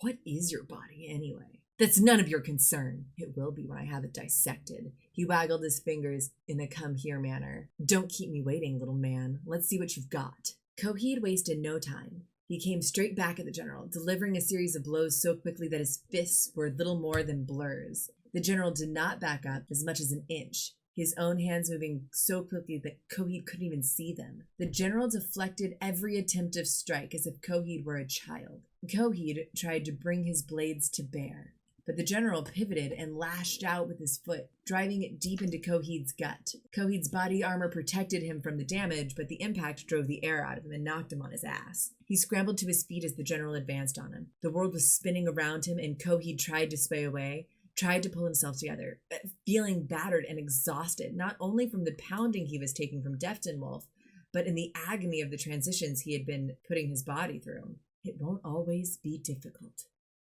"What is your body, anyway?" "That's none of your concern." "It will be when I have it dissected." He waggled his fingers in a come-here manner. "Don't keep me waiting, little man. Let's see what you've got." Coheed wasted no time. He came straight back at the general, delivering a series of blows so quickly that his fists were little more than blurs. The general did not back up as much as an inch, his own hands moving so quickly that Coheed couldn't even see them. The general deflected every attempt of strike as if Coheed were a child. Coheed tried to bring his blades to bear, but the general pivoted and lashed out with his foot, driving it deep into Coheed's gut. Coheed's body armor protected him from the damage, but the impact drove the air out of him and knocked him on his ass. He scrambled to his feet as the general advanced on him. The world was spinning around him, and Coheed tried to sway away, tried to pull himself together, feeling battered and exhausted, not only from the pounding he was taking from Deftinwolf, but in the agony of the transitions he had been putting his body through. "It won't always be difficult,"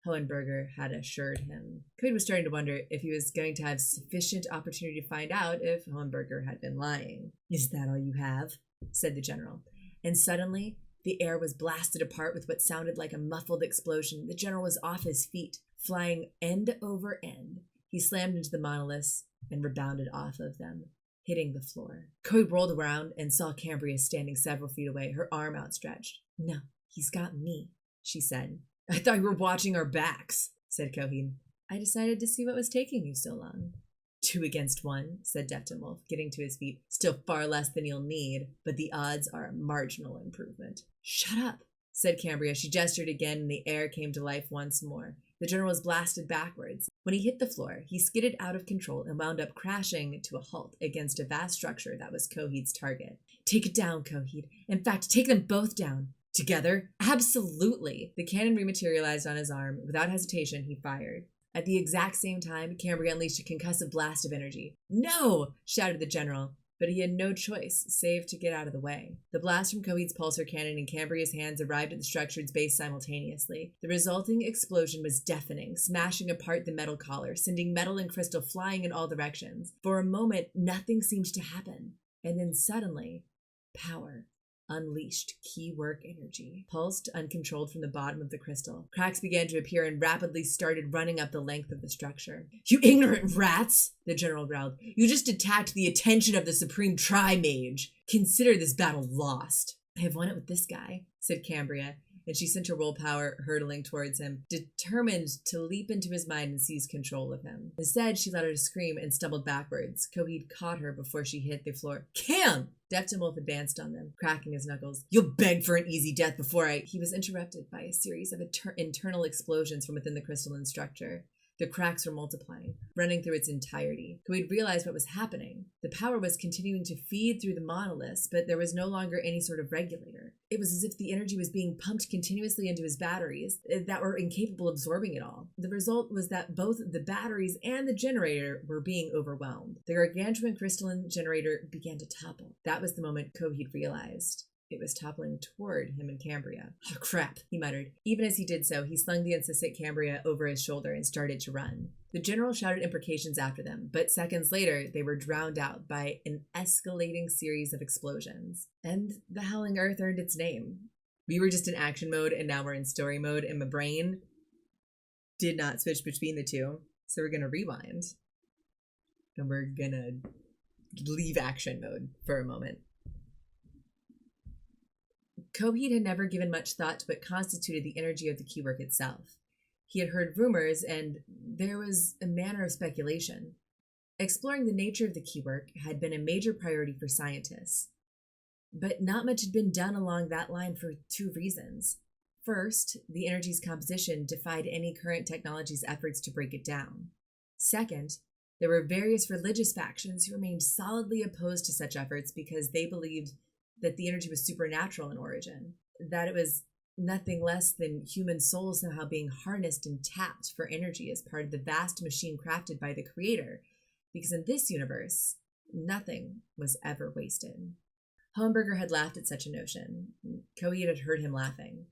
Hohenberger had assured him. Coheed was starting to wonder if he was going to have sufficient opportunity to find out if Hohenberger had been lying. "Is that all you have?" said the general. And suddenly, the air was blasted apart with what sounded like a muffled explosion. The general was off his feet, flying end over end. He slammed into the monoliths and rebounded off of them, hitting the floor. Coheed rolled around and saw Cambria standing several feet away, her arm outstretched. "No, he's got me," she said. "I thought you were watching our backs," said Coheed. "I decided to see what was taking you so long." 2 against 1, said Wolf, getting to his feet. Still far less than you'll need, but the odds are a marginal improvement. Shut up, said Cambria. She gestured again, and the air came to life once more. The general was blasted backwards. When he hit the floor, he skidded out of control and wound up crashing to a halt against a vast structure that was Coheed's target. Take it down, Coheed. In fact, take them both down. Together? Absolutely. The cannon rematerialized on his arm. Without hesitation, he fired. At the exact same time, Cambria unleashed a concussive blast of energy. No! Shouted the general, but he had no choice save to get out of the way. The blast from Coheed's pulsar cannon in Cambria's hands arrived at the structure's base simultaneously. The resulting explosion was deafening, smashing apart the metal collar, sending metal and crystal flying in all directions. For a moment, nothing seemed to happen. And then suddenly, power unleashed key work energy, pulsed uncontrolled from the bottom of the crystal. Cracks began to appear and rapidly started running up the length of the structure. You ignorant rats, the general growled. You just attacked the attention of the supreme tri-mage. Consider this battle lost. I have won it with this guy, said Cambria, and she sent her willpower hurtling towards him, determined to leap into his mind and seize control of him. Instead, she let out a scream and stumbled backwards. Coheed caught her before she hit the floor. Cam! Wolf advanced on them, cracking his knuckles. You'll beg for an easy death before I... He was interrupted by a series of internal explosions from within the crystalline structure. The cracks were multiplying, running through its entirety. Coheed realized what was happening. The power was continuing to feed through the monoliths, but there was no longer any sort of regulator. It was as if the energy was being pumped continuously into his batteries that were incapable of absorbing it all. The result was that both the batteries and the generator were being overwhelmed. The gargantuan crystalline generator began to topple. That was the moment Coheed realized. It was toppling toward him and Cambria. Oh, crap, he muttered. Even as he did so, he slung the insistent Cambria over his shoulder and started to run. The general shouted imprecations after them, but seconds later, they were drowned out by an escalating series of explosions. And the howling earth earned its name. We were just in action mode, and now we're in story mode, and my brain did not switch between the two. So we're going to rewind. And we're going to leave action mode for a moment. Coheed had never given much thought to what constituted the energy of the keywork itself. He had heard rumors, and there was a manner of speculation. Exploring the nature of the keywork had been a major priority for scientists. But not much had been done along that line for 2 reasons. First, the energy's composition defied any current technology's efforts to break it down. Second, there were various religious factions who remained solidly opposed to such efforts because they believed that the energy was supernatural in origin, that it was nothing less than human souls somehow being harnessed and tapped for energy as part of the vast machine crafted by the Creator, because in this universe, nothing was ever wasted. Hohenberger had laughed at such a notion. Coheed had heard him laughing.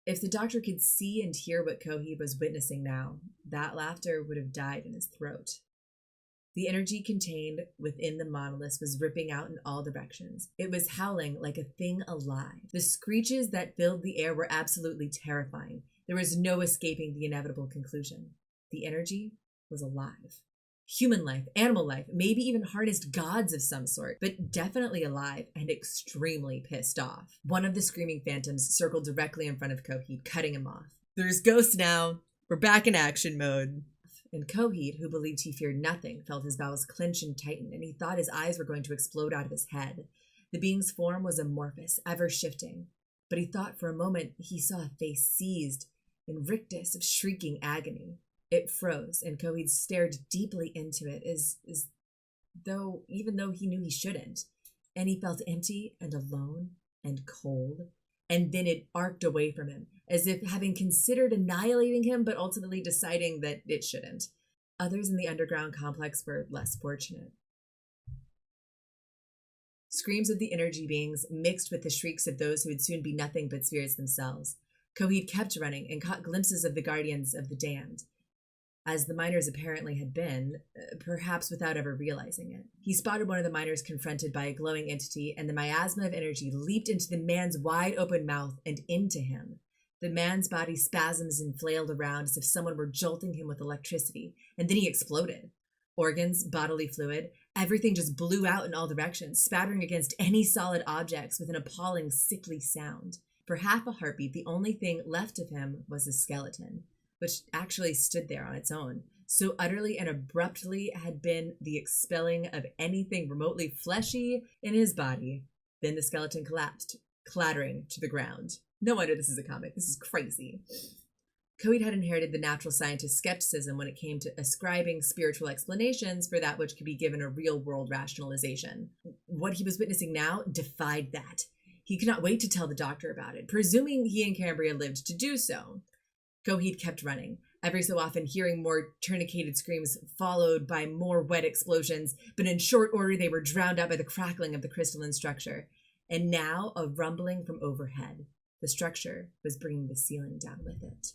If the doctor could see and hear what Coheed was witnessing now, that laughter would have died in his throat. The energy contained within the monolith was ripping out in all directions. It was howling like a thing alive. The screeches that filled the air were absolutely terrifying. There was no escaping the inevitable conclusion. The energy was alive. Human life, animal life, maybe even harnessed gods of some sort, but definitely alive and extremely pissed off. One of the screaming phantoms circled directly in front of Coheed, cutting him off. There's ghosts now. We're back in action mode. And Coheed, who believed he feared nothing, felt his bowels clench and tighten, and he thought his eyes were going to explode out of his head. The being's form was amorphous, ever-shifting. But he thought for a moment he saw a face seized in rictus of shrieking agony. It froze, and Coheed stared deeply into it, even though he knew he shouldn't. And he felt empty and alone and cold. And then it arced away from him, as if having considered annihilating him, but ultimately deciding that it shouldn't. Others in the underground complex were less fortunate. Screams of the energy beings mixed with the shrieks of those who would soon be nothing but spirits themselves. Coheed kept running and caught glimpses of the guardians of the damned, as the miners apparently had been, perhaps without ever realizing it. He spotted one of the miners confronted by a glowing entity, and the miasma of energy leaped into the man's wide-open mouth and into him. The man's body spasms and flailed around as if someone were jolting him with electricity, and then he exploded. Organs, bodily fluid, everything just blew out in all directions, spattering against any solid objects with an appalling, sickly sound. For half a heartbeat, the only thing left of him was his skeleton, which actually stood there on its own, so utterly and abruptly had been the expelling of anything remotely fleshy in his body. Then the skeleton collapsed, clattering to the ground. No wonder this is a comic. This is crazy. Coheed had inherited the natural scientist's skepticism when it came to ascribing spiritual explanations for that which could be given a real-world rationalization. What he was witnessing now defied that. He could not wait to tell the doctor about it, presuming he and Cambria lived to do so. Coheed kept running, every so often hearing more tourniqueted screams followed by more wet explosions, but in short order they were drowned out by the crackling of the crystalline structure. And now a rumbling from overhead. The structure was bringing the ceiling down with it.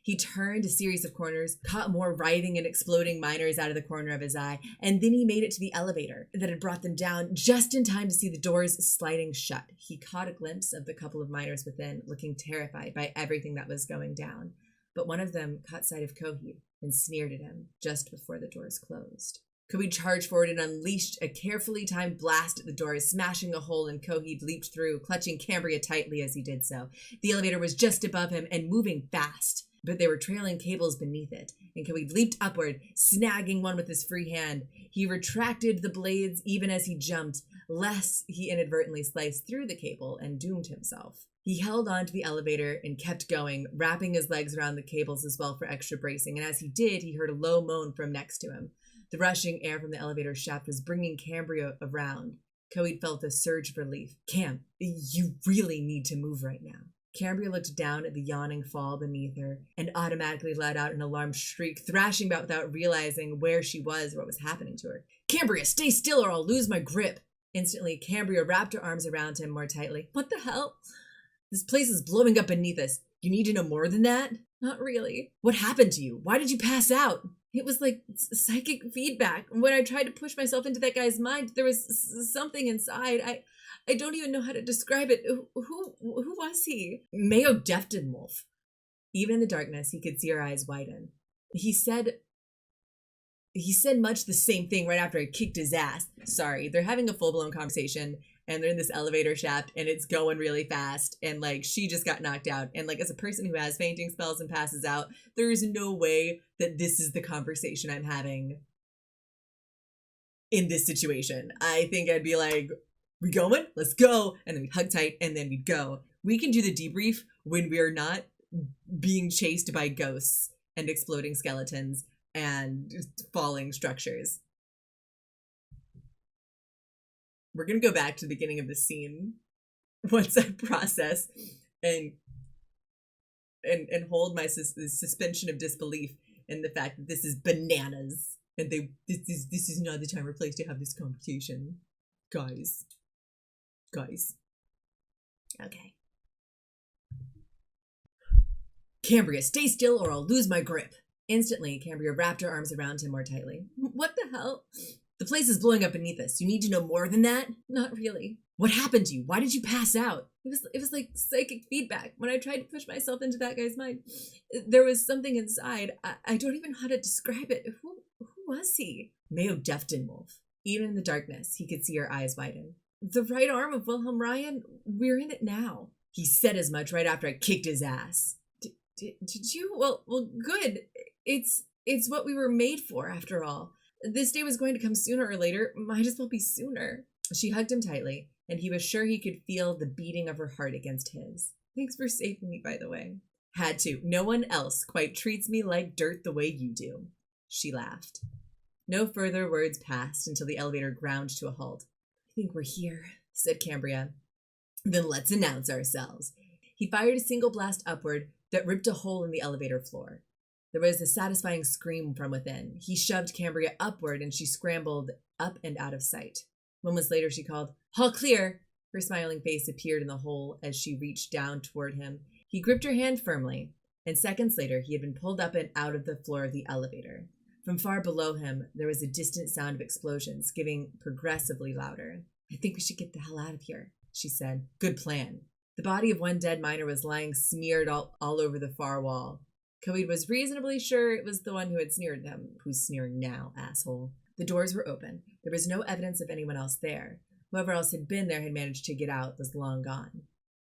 He turned a series of corners, caught more writhing and exploding miners out of the corner of his eye, and then he made it to the elevator that had brought them down just in time to see the doors sliding shut. He caught a glimpse of the couple of miners within, looking terrified by everything that was going down. But one of them caught sight of Coheed and sneered at him just before the doors closed. Coheed charged forward and unleashed a carefully timed blast at the doors, smashing a hole, and Coheed leaped through, clutching Cambria tightly as he did so. The elevator was just above him and moving fast, but there were trailing cables beneath it, and Coheed leaped upward, snagging one with his free hand. He retracted the blades even as he jumped, lest he inadvertently sliced through the cable and doomed himself. He held on to the elevator and kept going, wrapping his legs around the cables as well for extra bracing, and as he did, he heard a low moan from next to him. The rushing air from the elevator shaft was bringing Cambria around. Coheed felt a surge of relief. Cam, you really need to move right now. Cambria looked down at the yawning fall beneath her and automatically let out an alarmed shriek, thrashing about without realizing where she was or what was happening to her. Cambria, stay still or I'll lose my grip. Instantly, Cambria wrapped her arms around him more tightly. What the hell? This place is blowing up beneath us. You need to know more than that? Not really. What happened to you? Why did you pass out? It was like psychic feedback. When I tried to push myself into that guy's mind, there was something inside. I don't even know how to describe it. Who was he? Mayo Deftenwolf. Even in the darkness, he could see her eyes widen. He said much the same thing right after I kicked his ass. Sorry, they're having a full-blown conversation, and they're in this elevator shaft, and it's going really fast, and, like, she just got knocked out. And, like, as a person who has fainting spells and passes out, there is no way that this is the conversation I'm having in this situation. I think I'd be like, we going? Let's go. And then we'd hug tight, and then we'd go. We can do the debrief when we are not being chased by ghosts and exploding skeletons and falling structures. We're going to go back to the beginning of the scene once I process and hold my suspension of disbelief in the fact that this is bananas and this is not the time or place to have this conversation. Guys. Okay. Cambria, stay still or I'll lose my grip. Instantly, Cambria wrapped her arms around him more tightly. What the hell? The place is blowing up beneath us. You need to know more than that? Not really. What happened to you? Why did you pass out? It was like psychic feedback. When I tried to push myself into that guy's mind, there was something inside. I don't even know how to describe it. Who was he? Mayo Deftenwolf. Even in the darkness, he could see her eyes widen. The right arm of Wilhelm Ryan? We're in it now. He said as much right after I kicked his ass. Did you? Well, good. It's what we were made for, after all. This day was going to come sooner or later. Might as well be sooner. She hugged him tightly, and he was sure he could feel the beating of her heart against his. Thanks for saving me, by the way. Had to. No one else quite treats me like dirt the way you do. She laughed. No further words passed until the elevator ground to a halt. I think we're here, said Cambria. Then let's announce ourselves. He fired a single blast upward that ripped a hole in the elevator floor. There was a satisfying scream from within. He shoved Cambria upward, and she scrambled up and out of sight. Moments later, she called, "All clear!" Her smiling face appeared in the hole as she reached down toward him. He gripped her hand firmly, and seconds later, he had been pulled up and out of the floor of the elevator. From far below him, there was a distant sound of explosions, getting progressively louder. I think we should get the hell out of here, she said. Good plan. The body of one dead miner was lying smeared all over the far wall. Coheed was reasonably sure it was the one who had sneered him. Who's sneering now, asshole? The doors were open. There was no evidence of anyone else there. Whoever else had been there had managed to get out was long gone.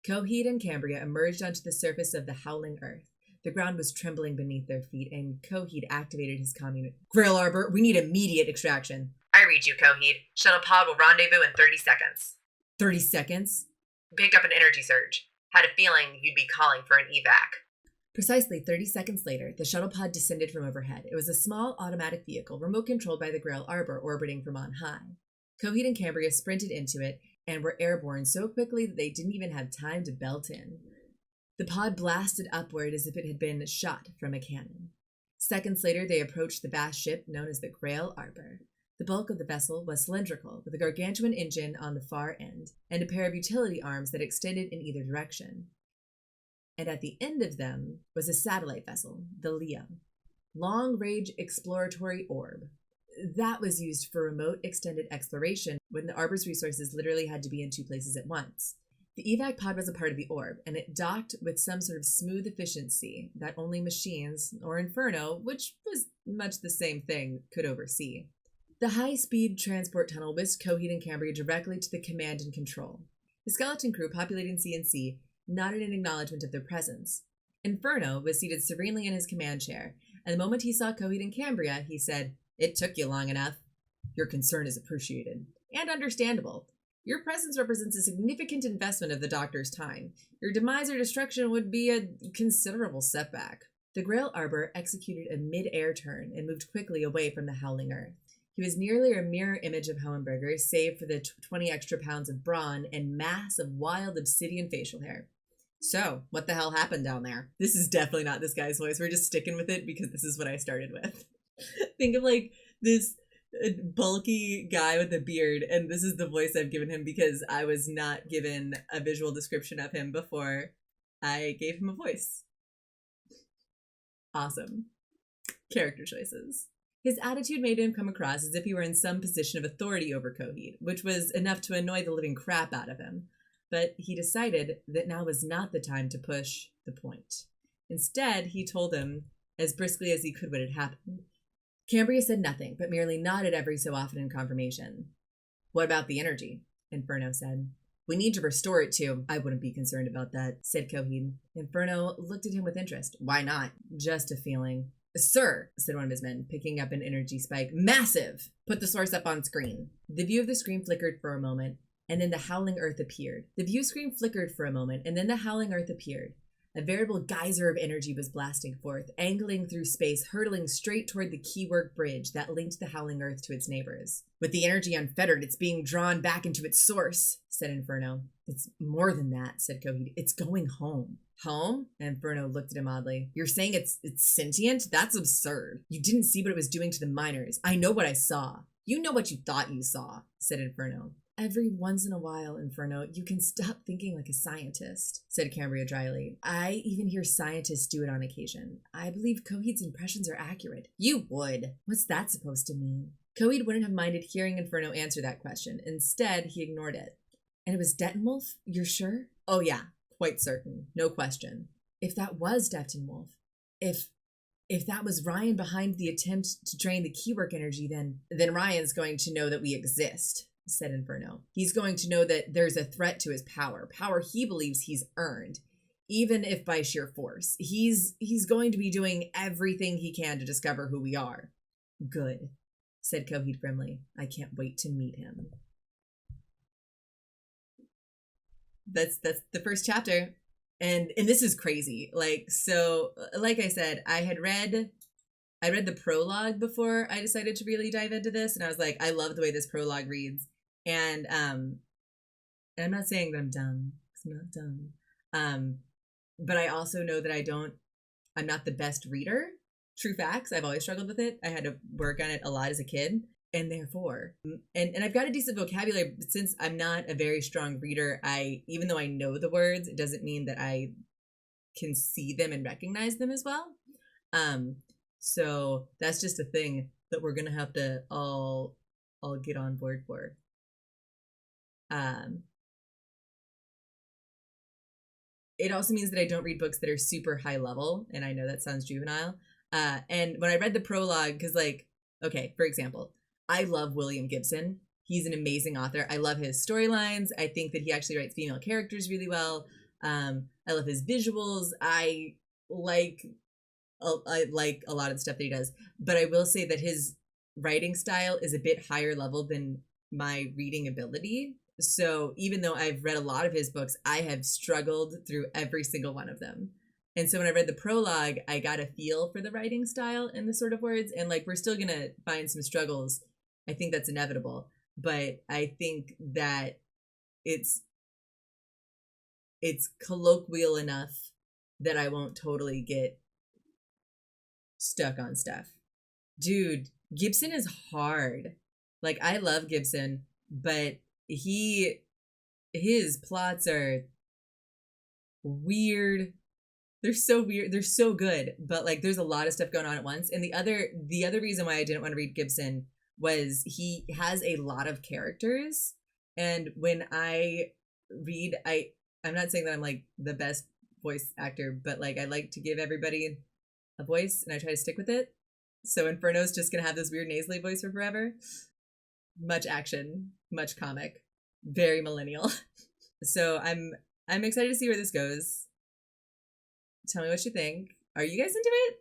Coheed and Cambria emerged onto the surface of the howling earth. The ground was trembling beneath their feet, and Coheed activated his commune. Grail Arbor, we need immediate extraction. I read you, Coheed. Shuttle pod will rendezvous in 30 seconds. 30 seconds? Picked up an energy surge. Had a feeling you'd be calling for an evac. Precisely 30 seconds later, the shuttle pod descended from overhead. It was a small automatic vehicle, remote controlled by the Grail Arbor, orbiting from on high. Coheed and Cambria sprinted into it and were airborne so quickly that they didn't even have time to belt in. The pod blasted upward as if it had been shot from a cannon. Seconds later, they approached the vast ship known as the Grail Arbor. The bulk of the vessel was cylindrical, with a gargantuan engine on the far end, and a pair of utility arms that extended in either direction. And at the end of them was a satellite vessel, the Leo, long-range exploratory orb. That was used for remote extended exploration when the Arbor's resources literally had to be in two places at once. The evac pod was a part of the orb, and it docked with some sort of smooth efficiency that only machines, or Inferno, which was much the same thing, could oversee. The high-speed transport tunnel whisked Coheed and Cambria directly to the command and control. The skeleton crew populating CNC nodded in acknowledgement of their presence. Inferno was seated serenely in his command chair, and the moment he saw Coheed and Cambria, he said, "It took you long enough. Your concern is appreciated, and understandable. Your presence represents a significant investment of the Doctor's time. Your demise or destruction would be a considerable setback." The Grail Arbor executed a mid-air turn and moved quickly away from the howling earth. He was nearly a mirror image of Hohenberger, save for the 20 extra pounds of brawn and mass of wild obsidian facial hair. "So, what the hell happened down there?" This is definitely not this guy's voice. We're just sticking with it because this is what I started with. Think of like this bulky guy with a beard, and this is the voice I've given him because I was not given a visual description of him before I gave him a voice. Awesome. Character choices. His attitude made him come across as if he were in some position of authority over Coheed, which was enough to annoy the living crap out of him. But he decided that now was not the time to push the point. Instead, he told him, as briskly as he could, what had happened. Cambria said nothing, but merely nodded every so often in confirmation. "What about the energy?" Inferno said. "We need to restore it to—" "I wouldn't be concerned about that," said Coheed. Inferno looked at him with interest. "Why not?" "Just a feeling." "Sir," said one of his men, picking up an energy spike. "Massive! Put the source up on screen." The view of the screen flickered for a moment, and then the howling earth appeared. The view screen flickered for a moment, and then the howling earth appeared. A veritable geyser of energy was blasting forth, angling through space, hurtling straight toward the keywork bridge that linked the howling earth to its neighbors. "With the energy unfettered, it's being drawn back into its source," said Inferno. "It's more than that," said Coheed. "It's going home." "Home?" Inferno looked at him oddly. "You're saying it's sentient? That's absurd. You didn't see what it was doing to the miners. I know what I saw." "You know what you thought you saw," said Inferno. "Every once in a while, Inferno, you can stop thinking like a scientist," said Cambria dryly. "I even hear scientists do it on occasion. I believe Coheed's impressions are accurate." "You would." "What's that supposed to mean?" Coheed wouldn't have minded hearing Inferno answer that question. Instead, he ignored it. "And it was Dettenwolf? You're sure?" "Oh yeah, quite certain. No question." "If that was Dettenwolf, if that was Ryan behind the attempt to drain the keywork energy, then Ryan's going to know that we exist," said Inferno. "He's going to know that there's a threat to his power he believes he's earned, even if by sheer force. He's going to be doing everything he can to discover who we are." "Good," said Coheed grimly. "I can't wait to meet him." That's the first chapter. And this is crazy. Like I said, I read the prologue before I decided to really dive into this, and I was like, I love the way this prologue reads. And I'm not saying that I'm dumb, 'cause I'm not dumb. But I also know that I'm not the best reader. True facts. I've always struggled with it. I had to work on it a lot as a kid. And therefore, and I've got a decent vocabulary, but since I'm not a very strong reader, even though I know the words, it doesn't mean that I can see them and recognize them as well. So that's just a thing that we're gonna have to all get on board for. It also means that I don't read books that are super high level, and I know that sounds juvenile. And when I read the prologue, because okay, for example, I love William Gibson. He's an amazing author. I love his storylines. I think that he actually writes female characters really well. I love his visuals. I like I like a lot of the stuff that he does, but I will say that his writing style is a bit higher level than my reading ability. So even though I've read a lot of his books, I have struggled through every single one of them. And so when I read the prologue, I got a feel for the writing style and the sort of words. And like, we're still going to find some struggles. I think that's inevitable. But I think that it's colloquial enough that I won't totally get stuck on stuff. Dude, Gibson is hard. Like, I love Gibson, but his plots are weird. They're so weird. They're so good, but like there's a lot of stuff going on at once. And the other reason why I didn't want to read Gibson was he has a lot of characters, and when I read, I'm not saying that I'm like the best voice actor, but like I like to give everybody a voice and I try to stick with it. So Inferno's just gonna have this weird nasally voice for forever. Much action, much comic, very millennial. So I'm excited to see where this goes. Tell me what you think. Are you guys into it?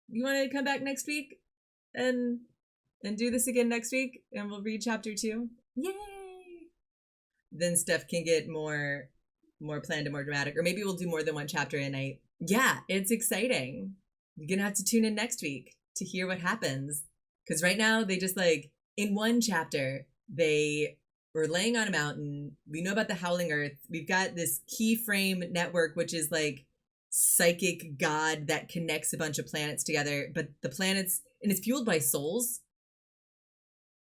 You want to come back next week and do this again next week, and we'll read chapter 2? Yay! Then stuff can get more planned and more dramatic, or maybe we'll do more than one chapter a night. Yeah, it's exciting. You're gonna have to tune in next week to hear what happens, because right now they just like in one chapter they were laying on a mountain. We know about the Howling Earth. We've got this keyframe network, which is like psychic god that connects a bunch of planets together. But the planets, and it's fueled by souls.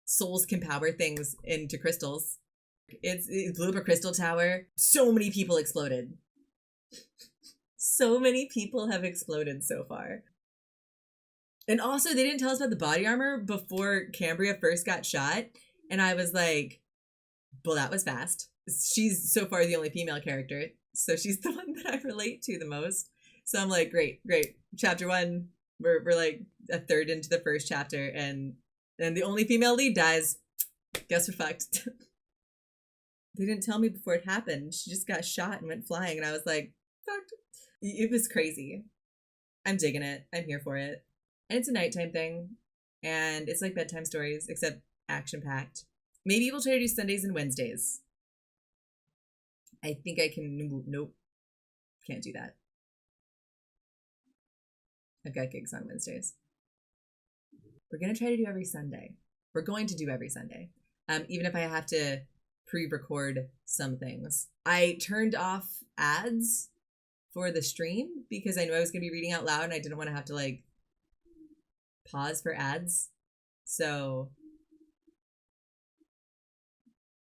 Souls can power things into crystals. It blew up a crystal tower. So many people exploded. So many people have exploded so far. And also, they didn't tell us about the body armor before Cambria first got shot. And I was like, well, that was fast. She's so far the only female character, so she's the one that I relate to the most. So I'm like, great. Chapter 1, we're like a third into the first chapter, and the only female lead dies. Guess we're fucked. They didn't tell me before it happened. She just got shot and went flying, and I was like, fucked. It was crazy. I'm digging it. I'm here for it. And it's a nighttime thing, and it's like bedtime stories, except action-packed. Maybe we'll try to do Sundays and Wednesdays. I think I can... Nope. Can't do that. I've got gigs on Wednesdays. We're going to try to do every Sunday. We're going to do every Sunday. Even if I have to pre-record some things. I turned off ads for the stream because I knew I was going to be reading out loud and I didn't want to have to like pause for ads. So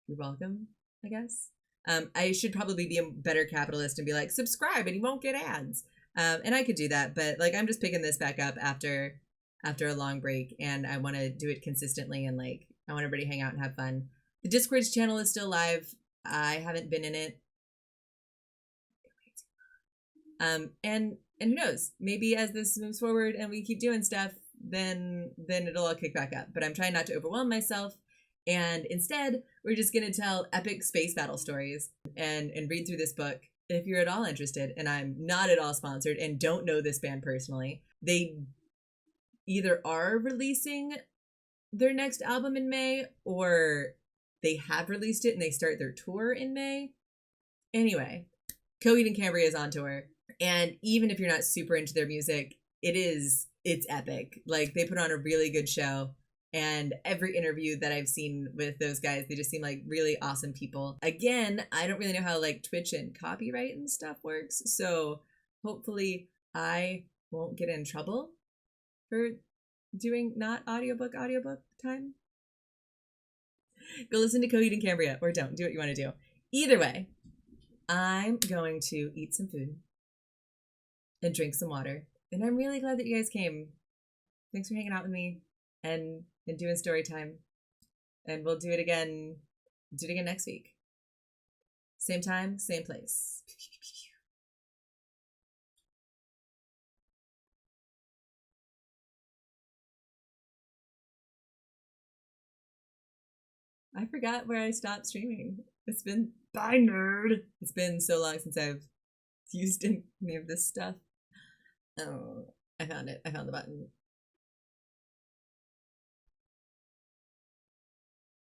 you're welcome, I guess. I should probably be a better capitalist and be like, subscribe and you won't get ads. And I could do that, but like I'm just picking this back up after a long break, and I want to do it consistently, and like I want everybody to hang out and have fun. The Discord's channel is still live. I haven't been in it. And who knows? Maybe as this moves forward and we keep doing stuff, then it'll all kick back up. But I'm trying not to overwhelm myself. And instead, we're just going to tell epic space battle stories and read through this book. If you're at all interested, and I'm not at all sponsored and don't know this band personally, they either are releasing their next album in May, or they have released it and they start their tour in May. Anyway, Coheed Cambira is on tour. And even if you're not super into their music, it's epic. Like, they put on a really good show. And every interview that I've seen with those guys, they just seem like really awesome people. Again, I don't really know how like Twitch and copyright and stuff works. So hopefully I won't get in trouble for doing not audiobook time. Go listen to Coheed Cambria, or don't. Do what you want to do. Either way, I'm going to eat some food and drink some water. And I'm really glad that you guys came. Thanks for hanging out with me and doing story time. And we'll do it again next week. Same time, same place. I forgot where I stopped streaming. Bye, nerd. It's been so long since I've used in any of this stuff. Oh, I found it. I found the button.